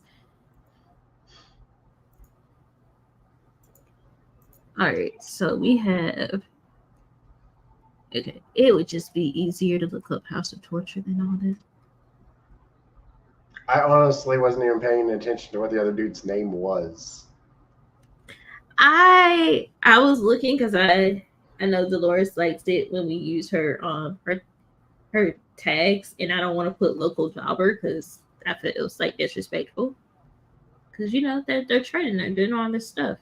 All right, so we have. Okay, it would just be easier to look up House of Torture than all this. I honestly wasn't even paying attention to what the other dude's name was. I was looking because I know Dolores likes it when we use her her tags, and I don't want to put local jobber because I feel it was like disrespectful. Because you know they're training, they're doing all this stuff.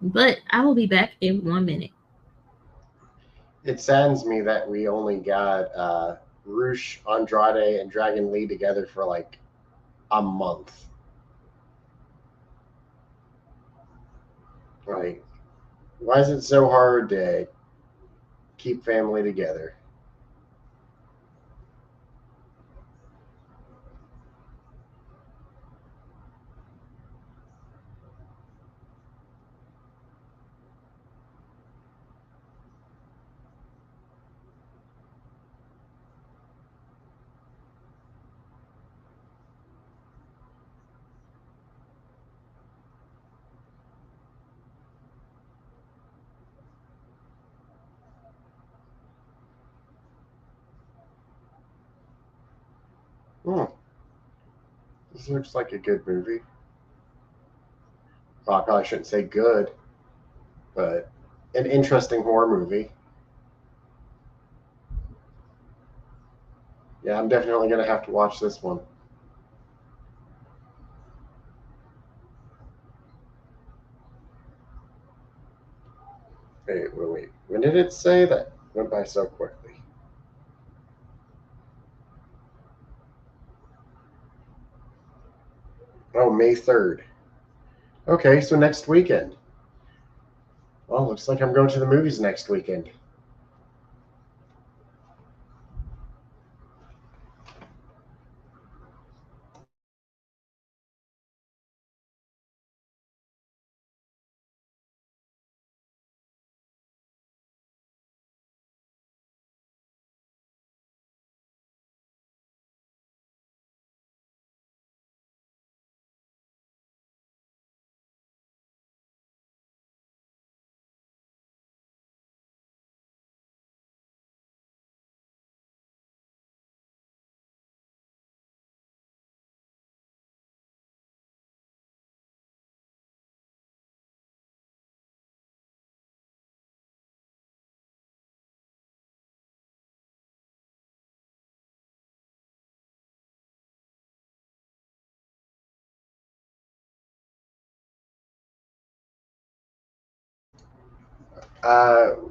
But I will be back in 1 minute. It saddens me that we only got Roosh, Andrade, and Dragon Lee together for like a month. Like, why is it so hard to keep family together? This looks like a good movie. Well, I probably shouldn't say good, but an interesting horror movie. Yeah, I'm definitely going to have to watch this one. Wait. When did it say that? Went by so quickly. Oh, May 3rd. Okay, so next weekend. Well, looks like I'm going to the movies next weekend.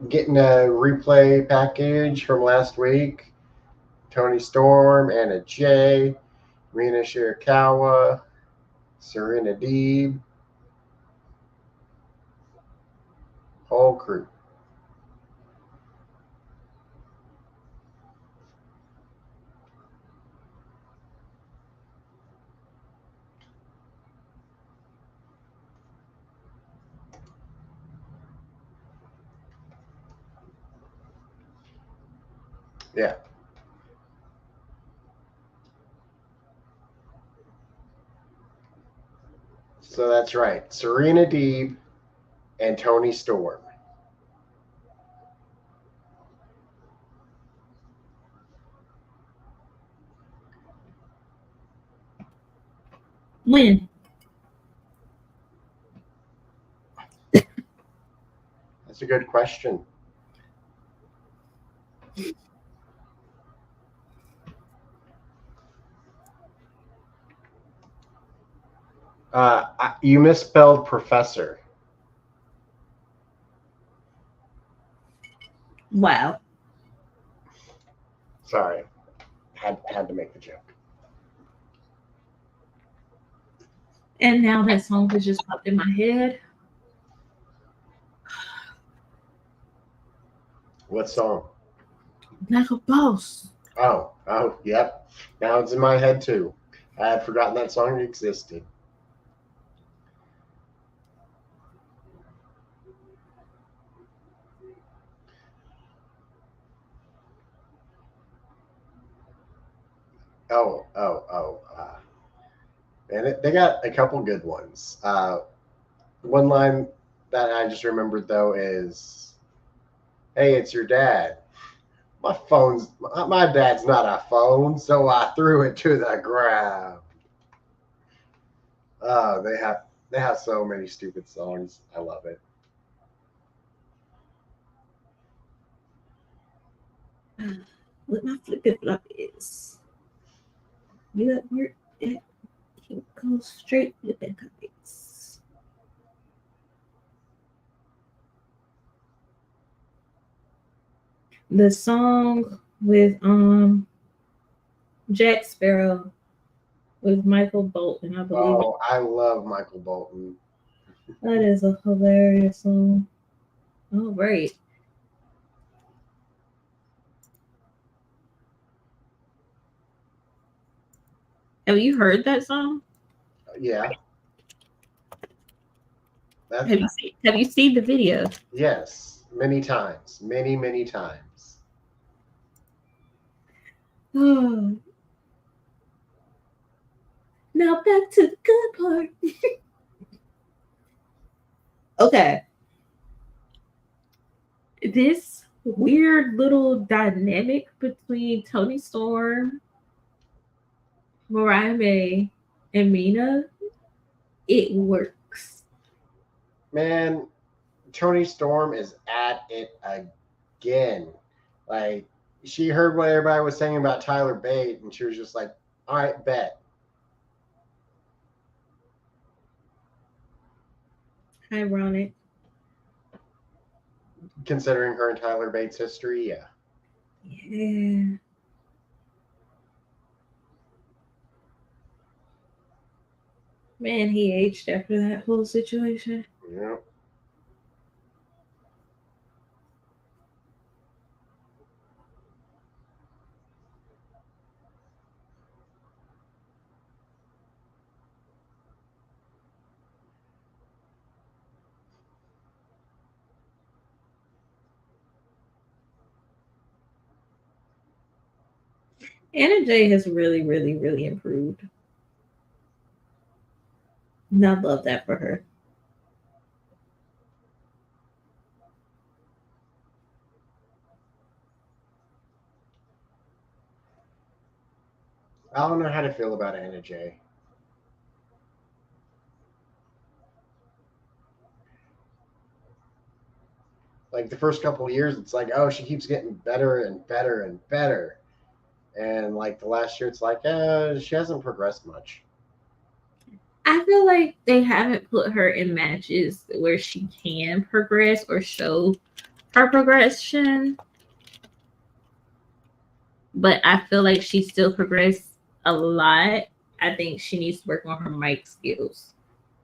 Getting a replay package from last week. Tony Storm, Anna Jay, Rina Shirakawa, Serena Deeb, whole crew. Yeah. So that's right. Serena Deeb and Tony Storm. When? That's a good question. You misspelled professor. Wow. Sorry. Had to make the joke. And now that song has just popped in my head. What song? Like a boss. Oh, yep. Now it's in my head too. I had forgotten that song existed. Oh. And they got a couple good ones. One line that I just remembered though is, "Hey, it's your dad. My dad's not a phone, so I threw it to the ground." Oh, they have so many stupid songs. I love it. What my flippy flop is. You at work? Yeah. You go straight with the copies. The song with Jack Sparrow with Michael Bolton, I believe. Oh, I love Michael Bolton. That is a hilarious song. All right. Have you heard that song? Yeah. That's Have you seen the video? yes, many times, many times. Oh, now back to the good part. Okay. This weird little dynamic between Tony Storm, Mariah May, and Mina, it works. Man, Tony Storm is at it again. Like she heard what everybody was saying about Tyler Bate, and she was just like, "All right, bet." Ironic. Considering her and Tyler Bates' history, yeah. Yeah. Man, he aged after that whole situation. Yeah. Anna Jay has really, really, really improved. And I love that for her. I don't know how to feel about Anna Jay. Like the first couple of years, it's like, oh, she keeps getting better and better and better. And like the last year, it's like, she hasn't progressed much. I feel like they haven't put her in matches where she can progress or show her progression. But I feel like she still progressed a lot. I think she needs to work on her mic skills.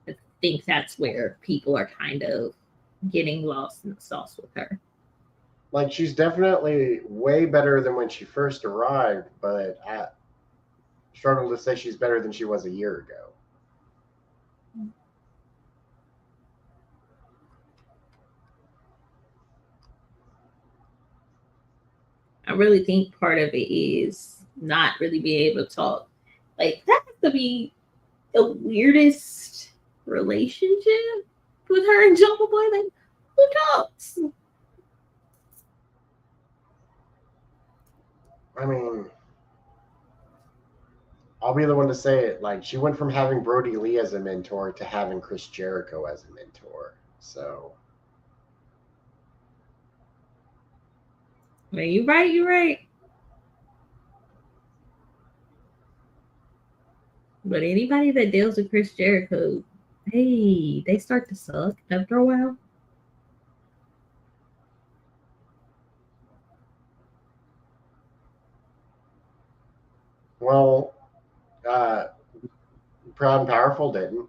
I think that's where people are kind of getting lost in the sauce with her. Like she's definitely way better than when she first arrived, but I struggle to say she's better than she was a year ago. I really think part of it is not really being able to talk. Like that has to be the weirdest relationship with her and Jungle Boy. Like, who talks? I mean, I'll be the one to say it. Like she went from having Brody Lee as a mentor to having Chris Jericho as a mentor. So I mean, you're right. You're right. But anybody that deals with Chris Jericho, hey, they start to suck after a while. well, uh, Proud and Powerful didn't.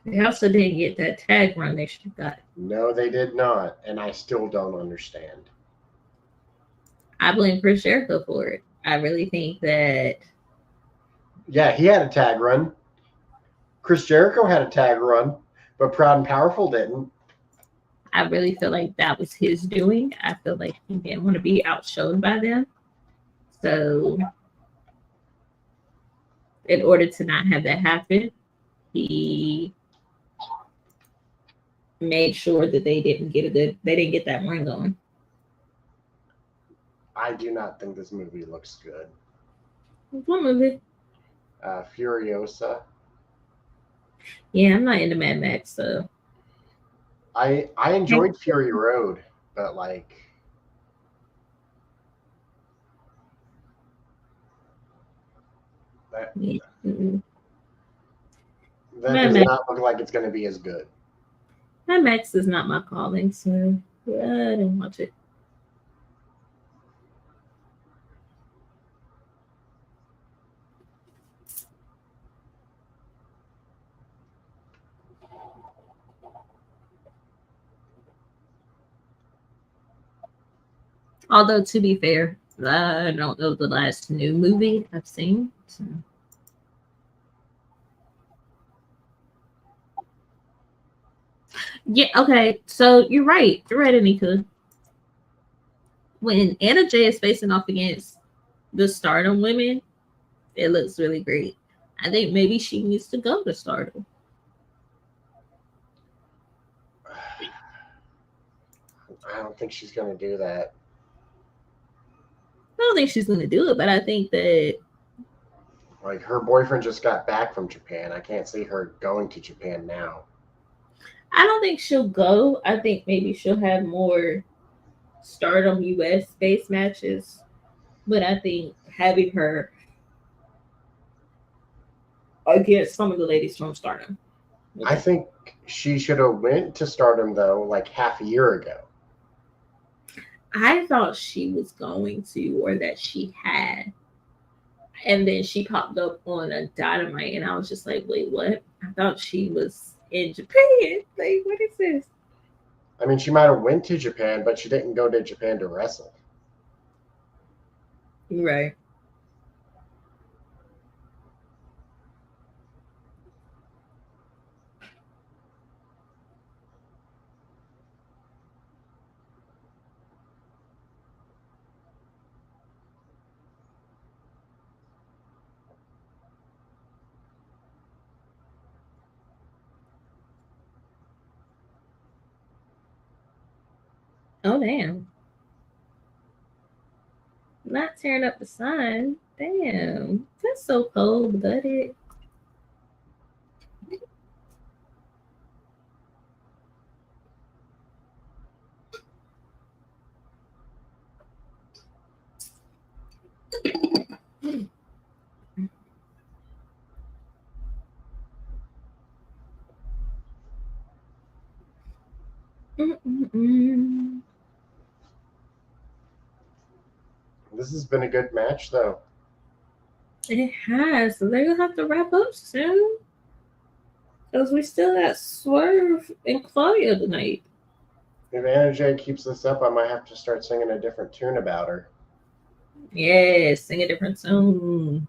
They also didn't get that tag run they should have got. No, they did not, and I still don't understand. I blame Chris Jericho for it. I really think that Yeah, he had a tag run. Chris Jericho had a tag run, but Proud and Powerful didn't. I really feel like that was his doing. I feel like he didn't want to be outshone by them. So, in order to not have that happen, he made sure that they didn't get that run going. I do not think this movie looks good. What movie? Furiosa. Yeah, I'm not into Mad Max, so I enjoyed Fury Road, but like that yeah. that Mad does Max. not look like it's going to be as good. Mad Max is not my calling, so yeah, I didn't watch it. Although to be fair, I don't know the last new movie I've seen. So. Yeah, okay. So you're right. You're right, Anika. When Anna Jay is facing off against the Stardom women, it looks really great. I think maybe she needs to go to Stardom. I don't think she's going to do that. I don't think she's going to do it, but I think that. Like, her boyfriend just got back from Japan. I can't see her going to Japan now. I don't think she'll go. I think maybe she'll have more Stardom US based matches. But I think having her against some of the ladies from Stardom. I think she should have went to Stardom, though, like half a year ago. I thought she was going to, or that she had. And then she popped up on a Dynamite, and I was just like, wait, what? I thought she was in Japan. Like, what is this? I mean, she might have went to Japan, but she didn't go to Japan to wrestle. Right. Oh, damn. Not tearing up the sign. Damn. That's so cold blooded. Mm-mm-mm. This has been a good match, though. It has. So they're gonna have to wrap up soon. Because we still got Swerve and Claudia tonight. If Anna Jay keeps this up, I might have to start singing a different tune about her. Yes, sing a different song.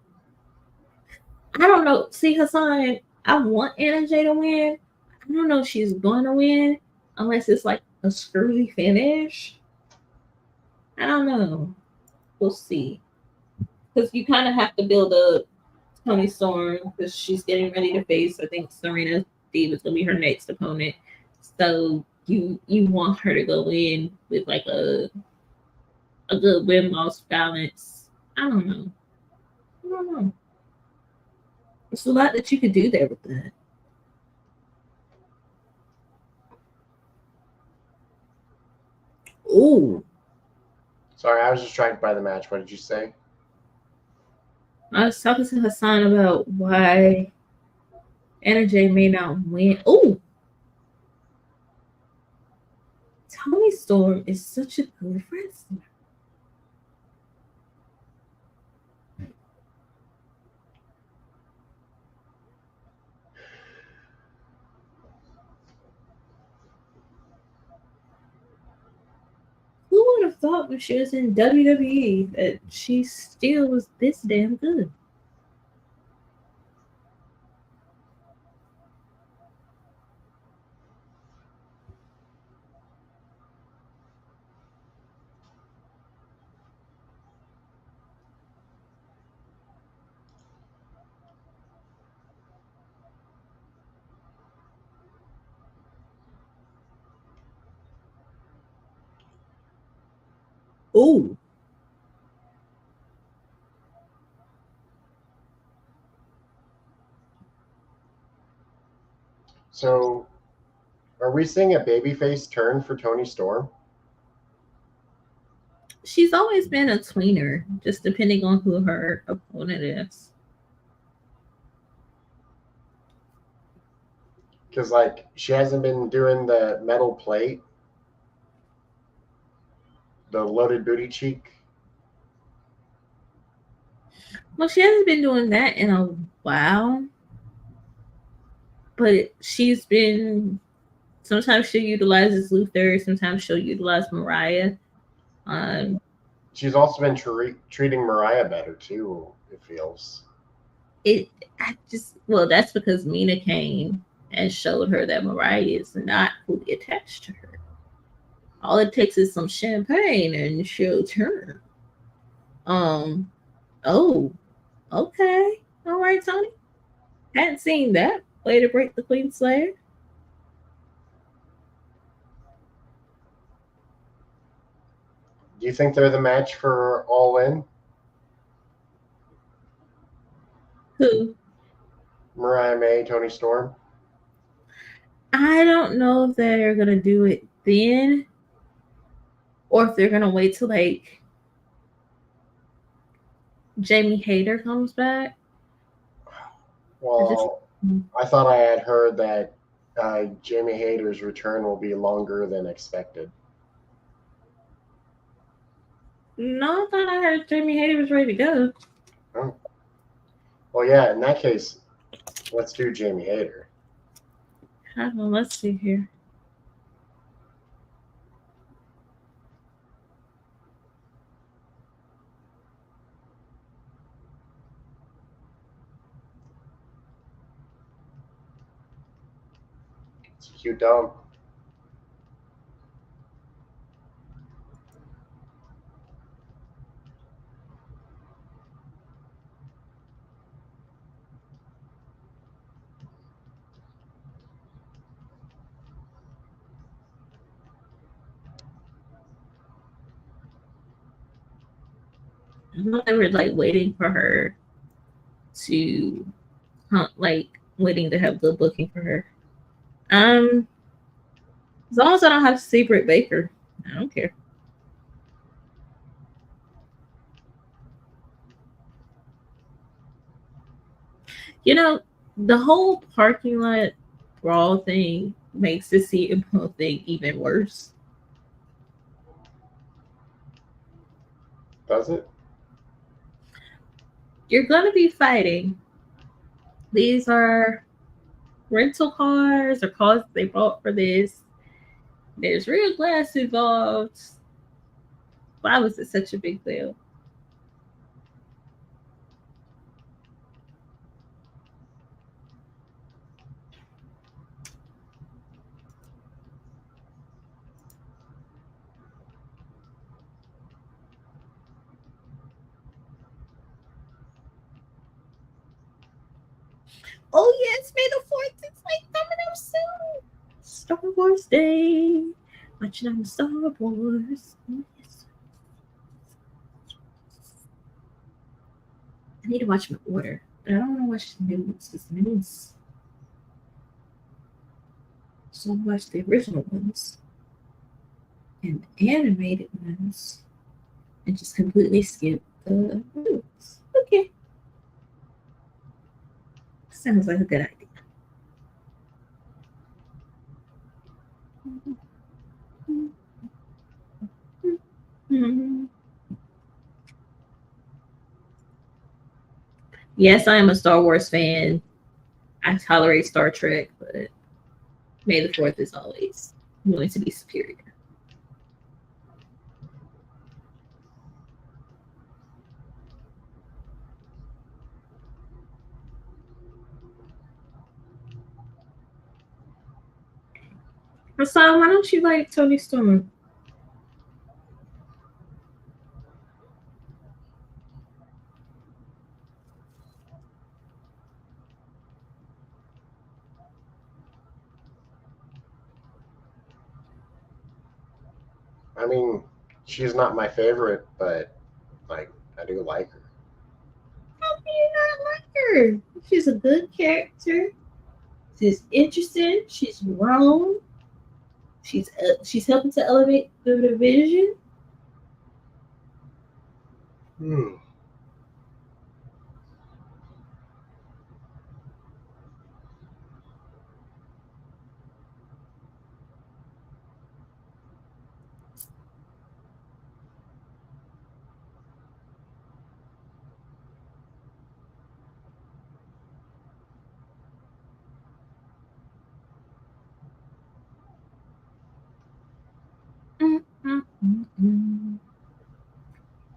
I don't know. See, Hassan, I want Anna Jay to win. I don't know if she's gonna win unless it's like a screwy finish. I don't know. We'll see. Because you kind of have to build up Tony Storm because she's getting ready to face. I think Serena Deeb is gonna be her next opponent. So you want her to go in with like a good win loss balance. I don't know. I don't know. There's a lot that you could do there with that. Ooh. Sorry, I was distracted by the match. What did you say? I was talking to Hassan about why Anna Jay may not win. Ooh. Tony Storm is such a good wrestler. Who would have thought when she was in WWE that she still was this damn good? Ooh. So, are we seeing a babyface turn for Tony Storm? She's always been a tweener, just depending on who her opponent is. Because, like, she hasn't been doing the metal plate, the loaded booty cheek. Well, she hasn't been doing that in a while, but she's been. Sometimes she utilizes Luther, sometimes she'll utilize Mariah. She's also been treating Mariah better too. It feels. That's because Mina came and showed her that Mariah is not fully attached to her. All it takes is some champagne and she'll turn. Um, oh, okay. All right, Tony. Hadn't seen that. Way to break the Queen Slayer. Do you think they're the match for All In? Who? Mariah May, Tony Storm? I don't know if they're going to do it then or if they're going to wait till like Jamie Hayter comes back. Well, I thought I had heard that Jamie Hayter's return will be longer than expected. No, I thought I heard Jamie Hayter was ready to go. Oh. Well, yeah, in that case, let's do Jamie Hayter. Hold on, let's see here. It's a cute dome. I thought they were like waiting for her to like waiting to have good booking for her. As long as I don't have to see Britt Baker, I don't care. You know, the whole parking lot brawl thing makes the CM Punk thing even worse. Does it? You're gonna be fighting. These are rental cars or cars they bought for this. There's real glass involved. Why was it such a big deal? Oh yes, May the 4th. It's like coming up soon. Star Wars Day. Watching on Star Wars. I need to watch my order, but I don't want to watch the new ones because the new ones. So I'll watch the original ones and the animated ones and just completely skip the new ones. Okay. Sounds like a good idea. Yes, I am a Star Wars fan. I tolerate Star Trek, but May the 4th is always going to be superior. Hassan, why don't you like Tony Storm? I mean, she's not my favorite, but like I do like her. How do you not like her? She's a good character. She's interesting. She's grown. She's helping to elevate the division. Hmm.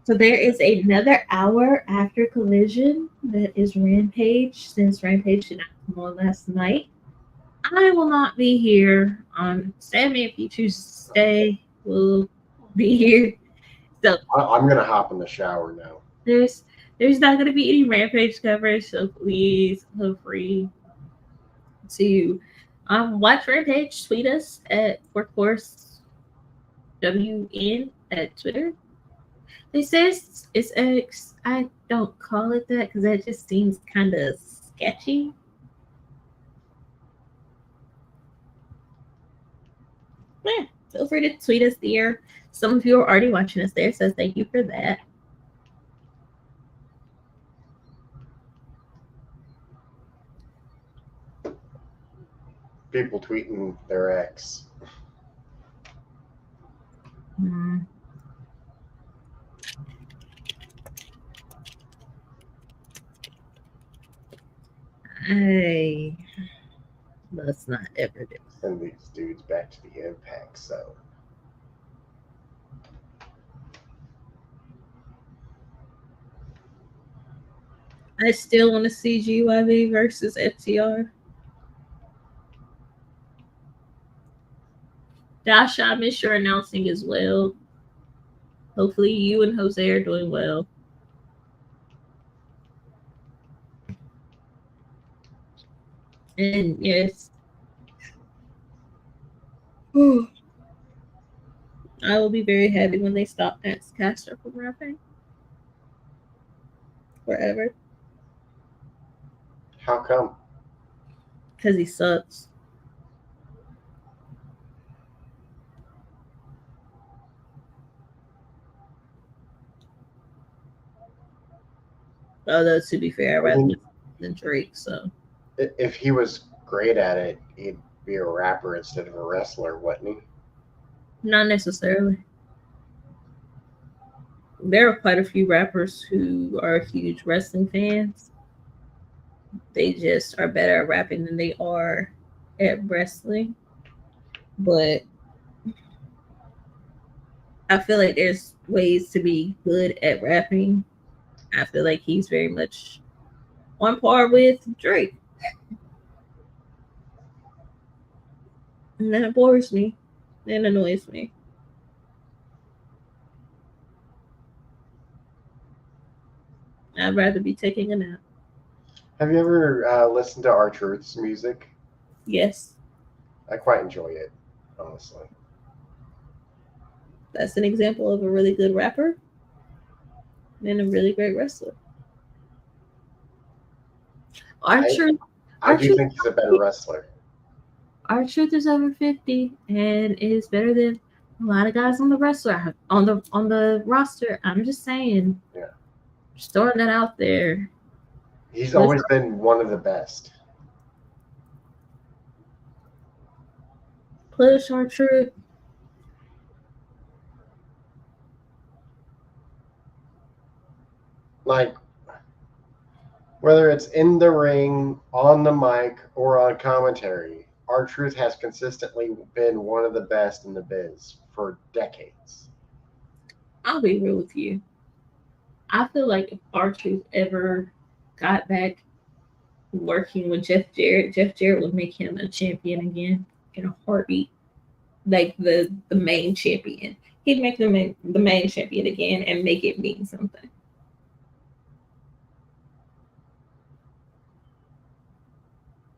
So there is another hour after Collision that is Rampage. Since Rampage did not come on last night, I will not be here. Sammy, if you choose to stay, will be here. So I'm gonna hop in the shower now. there's not gonna be any Rampage coverage, so please feel free to watch Rampage. Tweet us at Workforce WN at Twitter. They say it's X. I don't call it that because that just seems kind of sketchy. Yeah, feel free to tweet us there. Some of you are already watching us there, so thank you for that. People tweeting their ex. I let's not ever do. Send these dudes back to the Impact Zone. I still want to see GYV versus FTR. Josh, I miss your announcing as well. Hopefully, you and Jose are doing well. And yes, I will be very happy when they stop Max Caster from rapping forever. How come? Because he sucks. Although, to be fair, I rather than Drake, so. If he was great at it, he'd be a rapper instead of a wrestler, wouldn't he? Not necessarily. There are quite a few rappers who are huge wrestling fans. They just are better at rapping than they are at wrestling. But I feel like there's ways to be good at rapping. I feel like he's very much on par with Drake. And that bores me. That annoys me. I'd rather be taking a nap. Have you ever listened to R-Truth's music? Yes. I quite enjoy it, honestly. That's an example of a really good rapper and a really great wrestler. R-Truth, I do think he's a better wrestler. R-Truth is over 50 and is better than a lot of guys on the roster. I'm just saying. Yeah. Just throwing that out there. He's always been one of the best. Push R-Truth. Like, whether it's in the ring, on the mic, or on commentary, R-Truth has consistently been one of the best in the biz for decades. I'll be real with you. I feel like if R-Truth ever got back working with Jeff Jarrett would make him a champion again in a heartbeat. Like the main champion. He'd make the main champion again and make it mean something.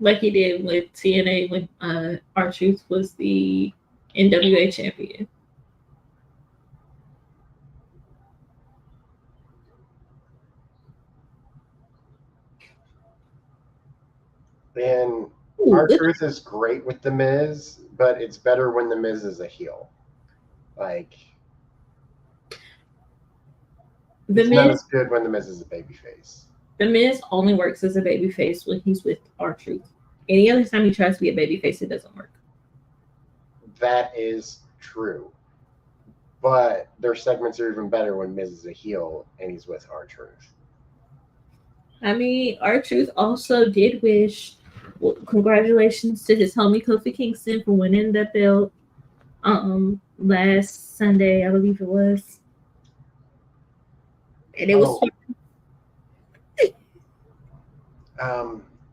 Like he did with TNA when R-Truth was the NWA champion. And R-Truth is great with The Miz, but it's better when The Miz is a heel. Like, it's not as good when The Miz is a babyface. The Miz only works as a babyface when he's with R-Truth. Any other time he tries to be a babyface, it doesn't work. That is true. But their segments are even better when Miz is a heel and he's with R-Truth. I mean, R-Truth also did wish congratulations to his homie Kofi Kingston for winning the belt last Sunday, I believe it was. And it was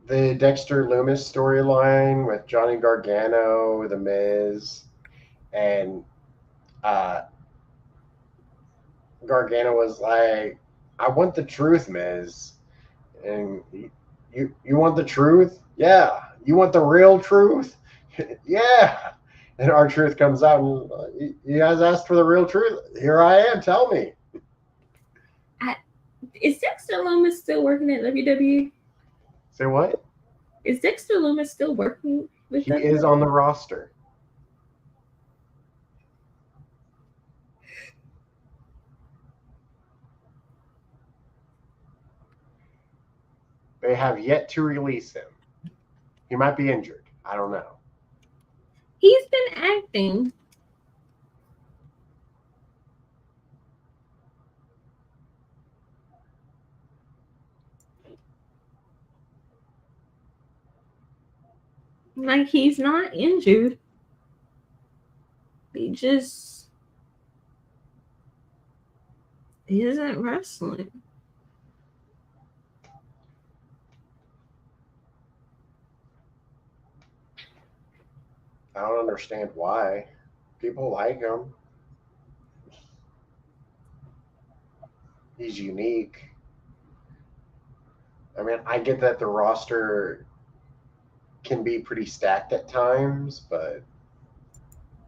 the Dexter Loomis storyline with Johnny Gargano, The Miz, and Gargano was like, "I want the truth, Miz," and you want the truth? Yeah. You want the real truth? Yeah. And our truth comes out, and you guys asked for the real truth. Here I am. Tell me. Is Dexter Loomis still working at WWE? Say what? Is Dexter Loomis still working with He WWE? is on the roster. They have yet to release him. He might be injured. I don't know. He's been acting. Like, he's not injured. He just isn't wrestling. I don't understand why. People like him. He's unique. I mean, I get that the roster can be pretty stacked at times, but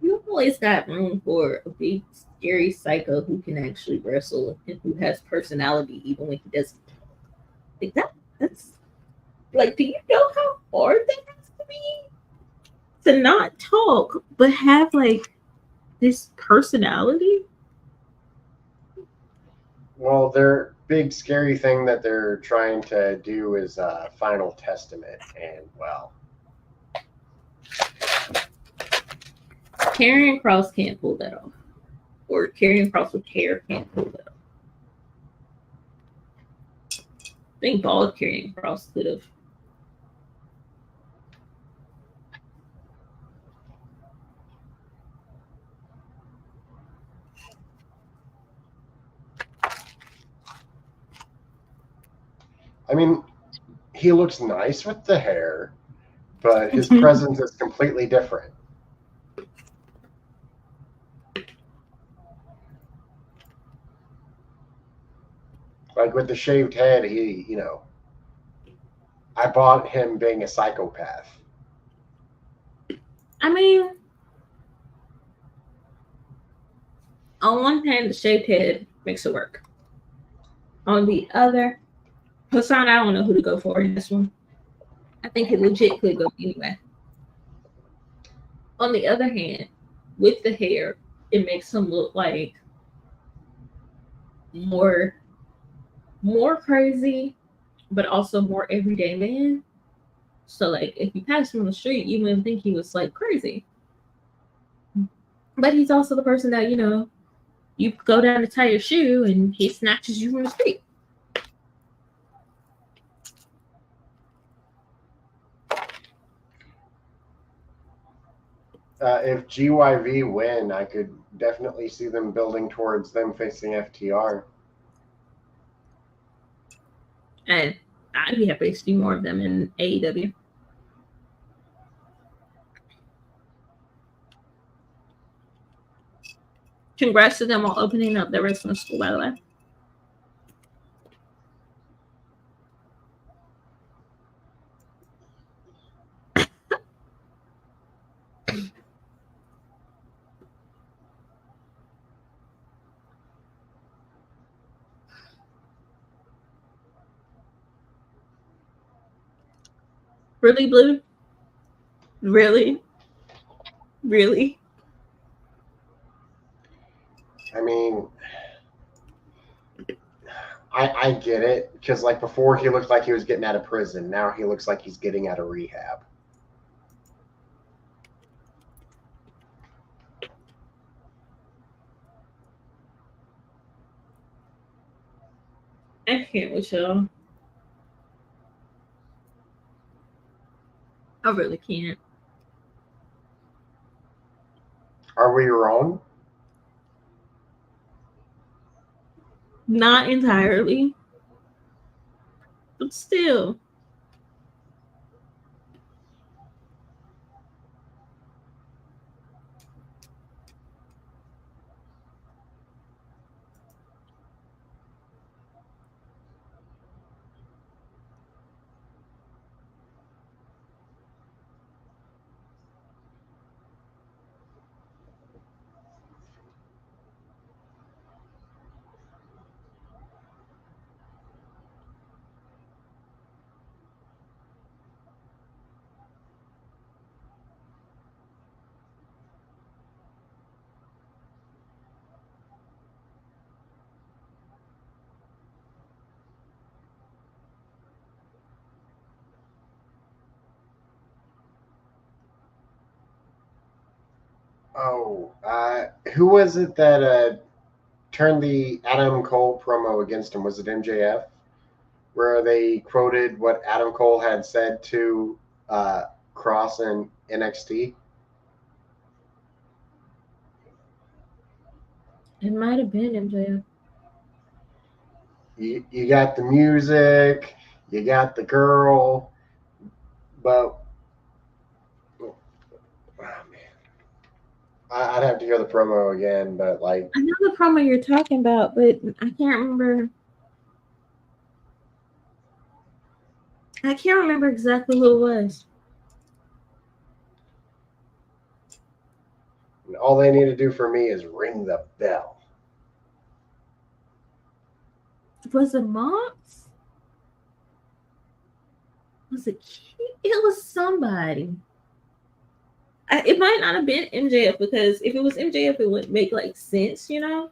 You always got room for a big, scary psycho who can actually wrestle and who has personality even when he doesn't talk. Like that's like, do you know how hard that has to be to not talk but have like this personality? well, their big scary thing that they're trying to do is Final Testament, and well, Karrion Kross can't pull that off, or Karrion Kross with hair can't pull that off. I think bald Karrion Kross could have. I mean, he looks nice with the hair, but his presence is completely different. Like with the shaved head, I bought him being a psychopath. I mean, on one hand, the shaved head makes it work. On the other, Hassan, I don't know who to go for in this one. I think it legit could go anyway. On the other hand, with the hair, it makes him look like more crazy, but also more everyday man. So like if you pass him on the street, you wouldn't think he was like crazy. But he's also the person that, you go down to tie your shoe and he snatches you from the street. If GYV win, I could definitely see them building towards them facing FTR. And I'd be happy to see more of them in AEW. Congrats to them on opening up their wrestling school, by the way. Really, Blue? Really? Really? I mean, I get it, because like before he looked like he was getting out of prison. Now he looks like he's getting out of rehab. I can't with y'all. I really can't. Are we wrong? Not entirely, but still. Oh, who was it that turned the Adam Cole promo against him? Was it MJF? Where they quoted what Adam Cole had said to Cross in NXT? It might have been MJF. You got the music, you got the girl, but oh man, I'd have to hear the promo again. But like, I know the promo you're talking about, but I can't remember. I can't remember exactly who it was. all they need to do for me is ring the bell. Was it Mox? Was it? It was somebody. It might not have been MJF, because if it was MJF, it wouldn't make like sense, you know.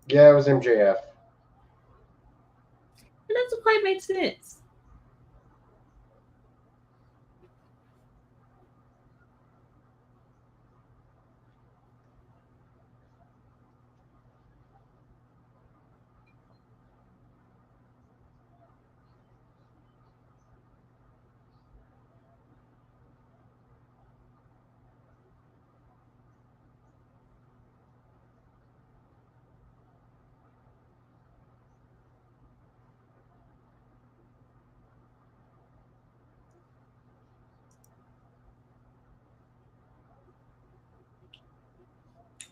Yeah, it was MJF. It doesn't quite make sense.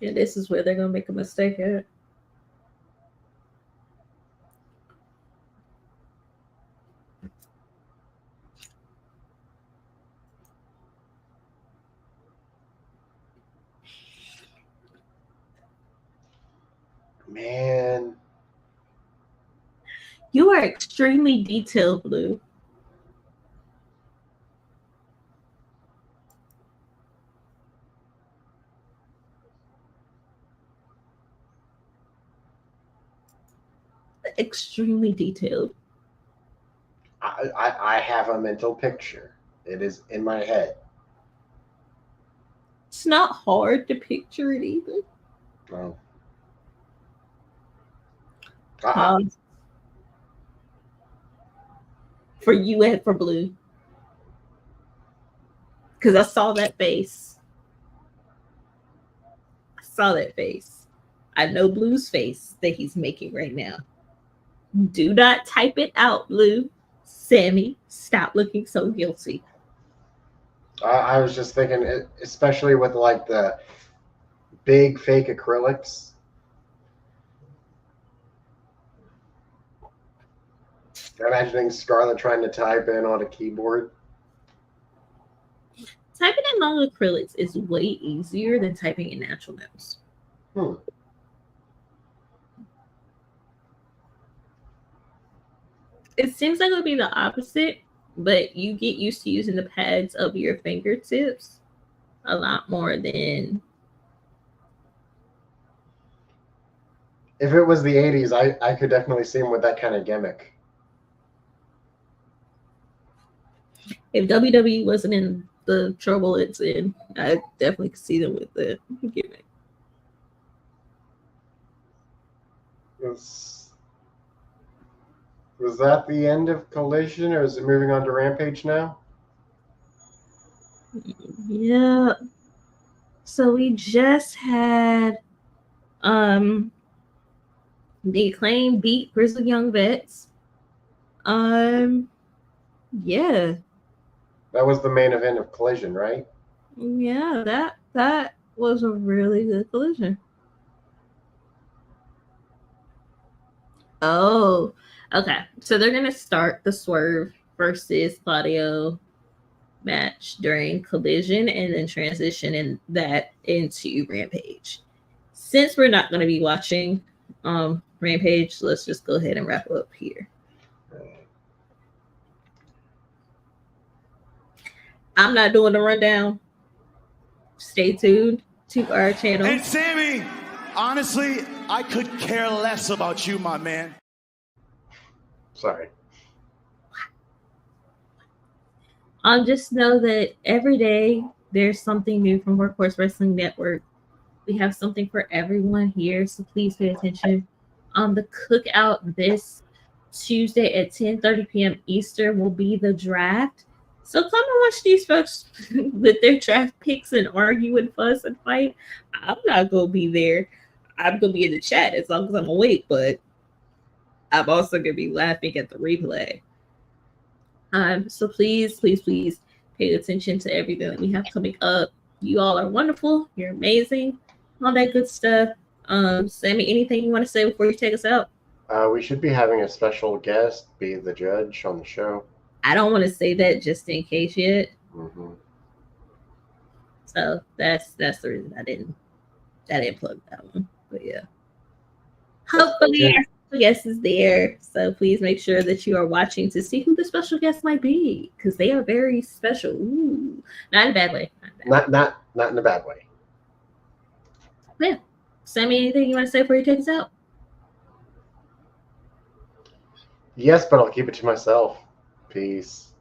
And this is where they're gonna make a mistake at. Man, You are extremely detailed, Blue. Extremely detailed. I have a mental picture. It is in my head. It's not hard to picture it either. No. For you and for Blue. Because I saw that face. I saw that face. I know Blue's face that he's making right now. Do not type it out, Blue. Sammy, stop looking so guilty. I was just thinking, especially with like the big fake acrylics. Imagining Scarlett trying to type in on a keyboard. Typing in long acrylics is way easier than typing in natural nails. It seems like it would be the opposite, but you get used to using the pads of your fingertips a lot more than. If it was the 80s, I could definitely see him with that kind of gimmick. If WWE wasn't in the trouble it's in. I definitely could see them with the gimmick. Was that the end of Collision, or is it moving on to Rampage now? Yeah. So we just had the Acclaim beat Grizzly Young Vets. Yeah. That was the main event of Collision, right? Yeah, that was a really good Collision. Oh, okay. So they're gonna start the Swerve versus Claudio match during Collision and then transition that into Rampage. Since we're not gonna be watching Rampage, let's just go ahead and wrap up here. I'm not doing the rundown. Stay tuned to our channel. And Sammy, honestly, I could care less about you, my man. Sorry. Just know that every day there's something new from Workhorse Wrestling Network. We have something for everyone here, so please pay attention. The cookout this Tuesday at 10:30 p.m. Eastern will be the draft. So come and watch these folks with their draft picks and argue and fuss and fight. I'm not gonna be there. I'm gonna be in the chat as long as I'm awake, but I'm also gonna be laughing at the replay. So please pay attention to everything that we have coming up. You all are wonderful. You're amazing. All that good stuff. Sammy, anything you want to say before you take us out? We should be having a special guest be the judge on the show. I don't want to say that just in case yet. Mm-hmm. So that's the reason I didn't plug that one. But yeah. Hopefully our guest is there. So please make sure that you are watching to see who the special guest might be, because they are very special. Ooh. Not in a bad way. Not in a bad way. Yeah. Sammy, anything you want to say before you take us out? Yes, but I'll keep it to myself. Peace.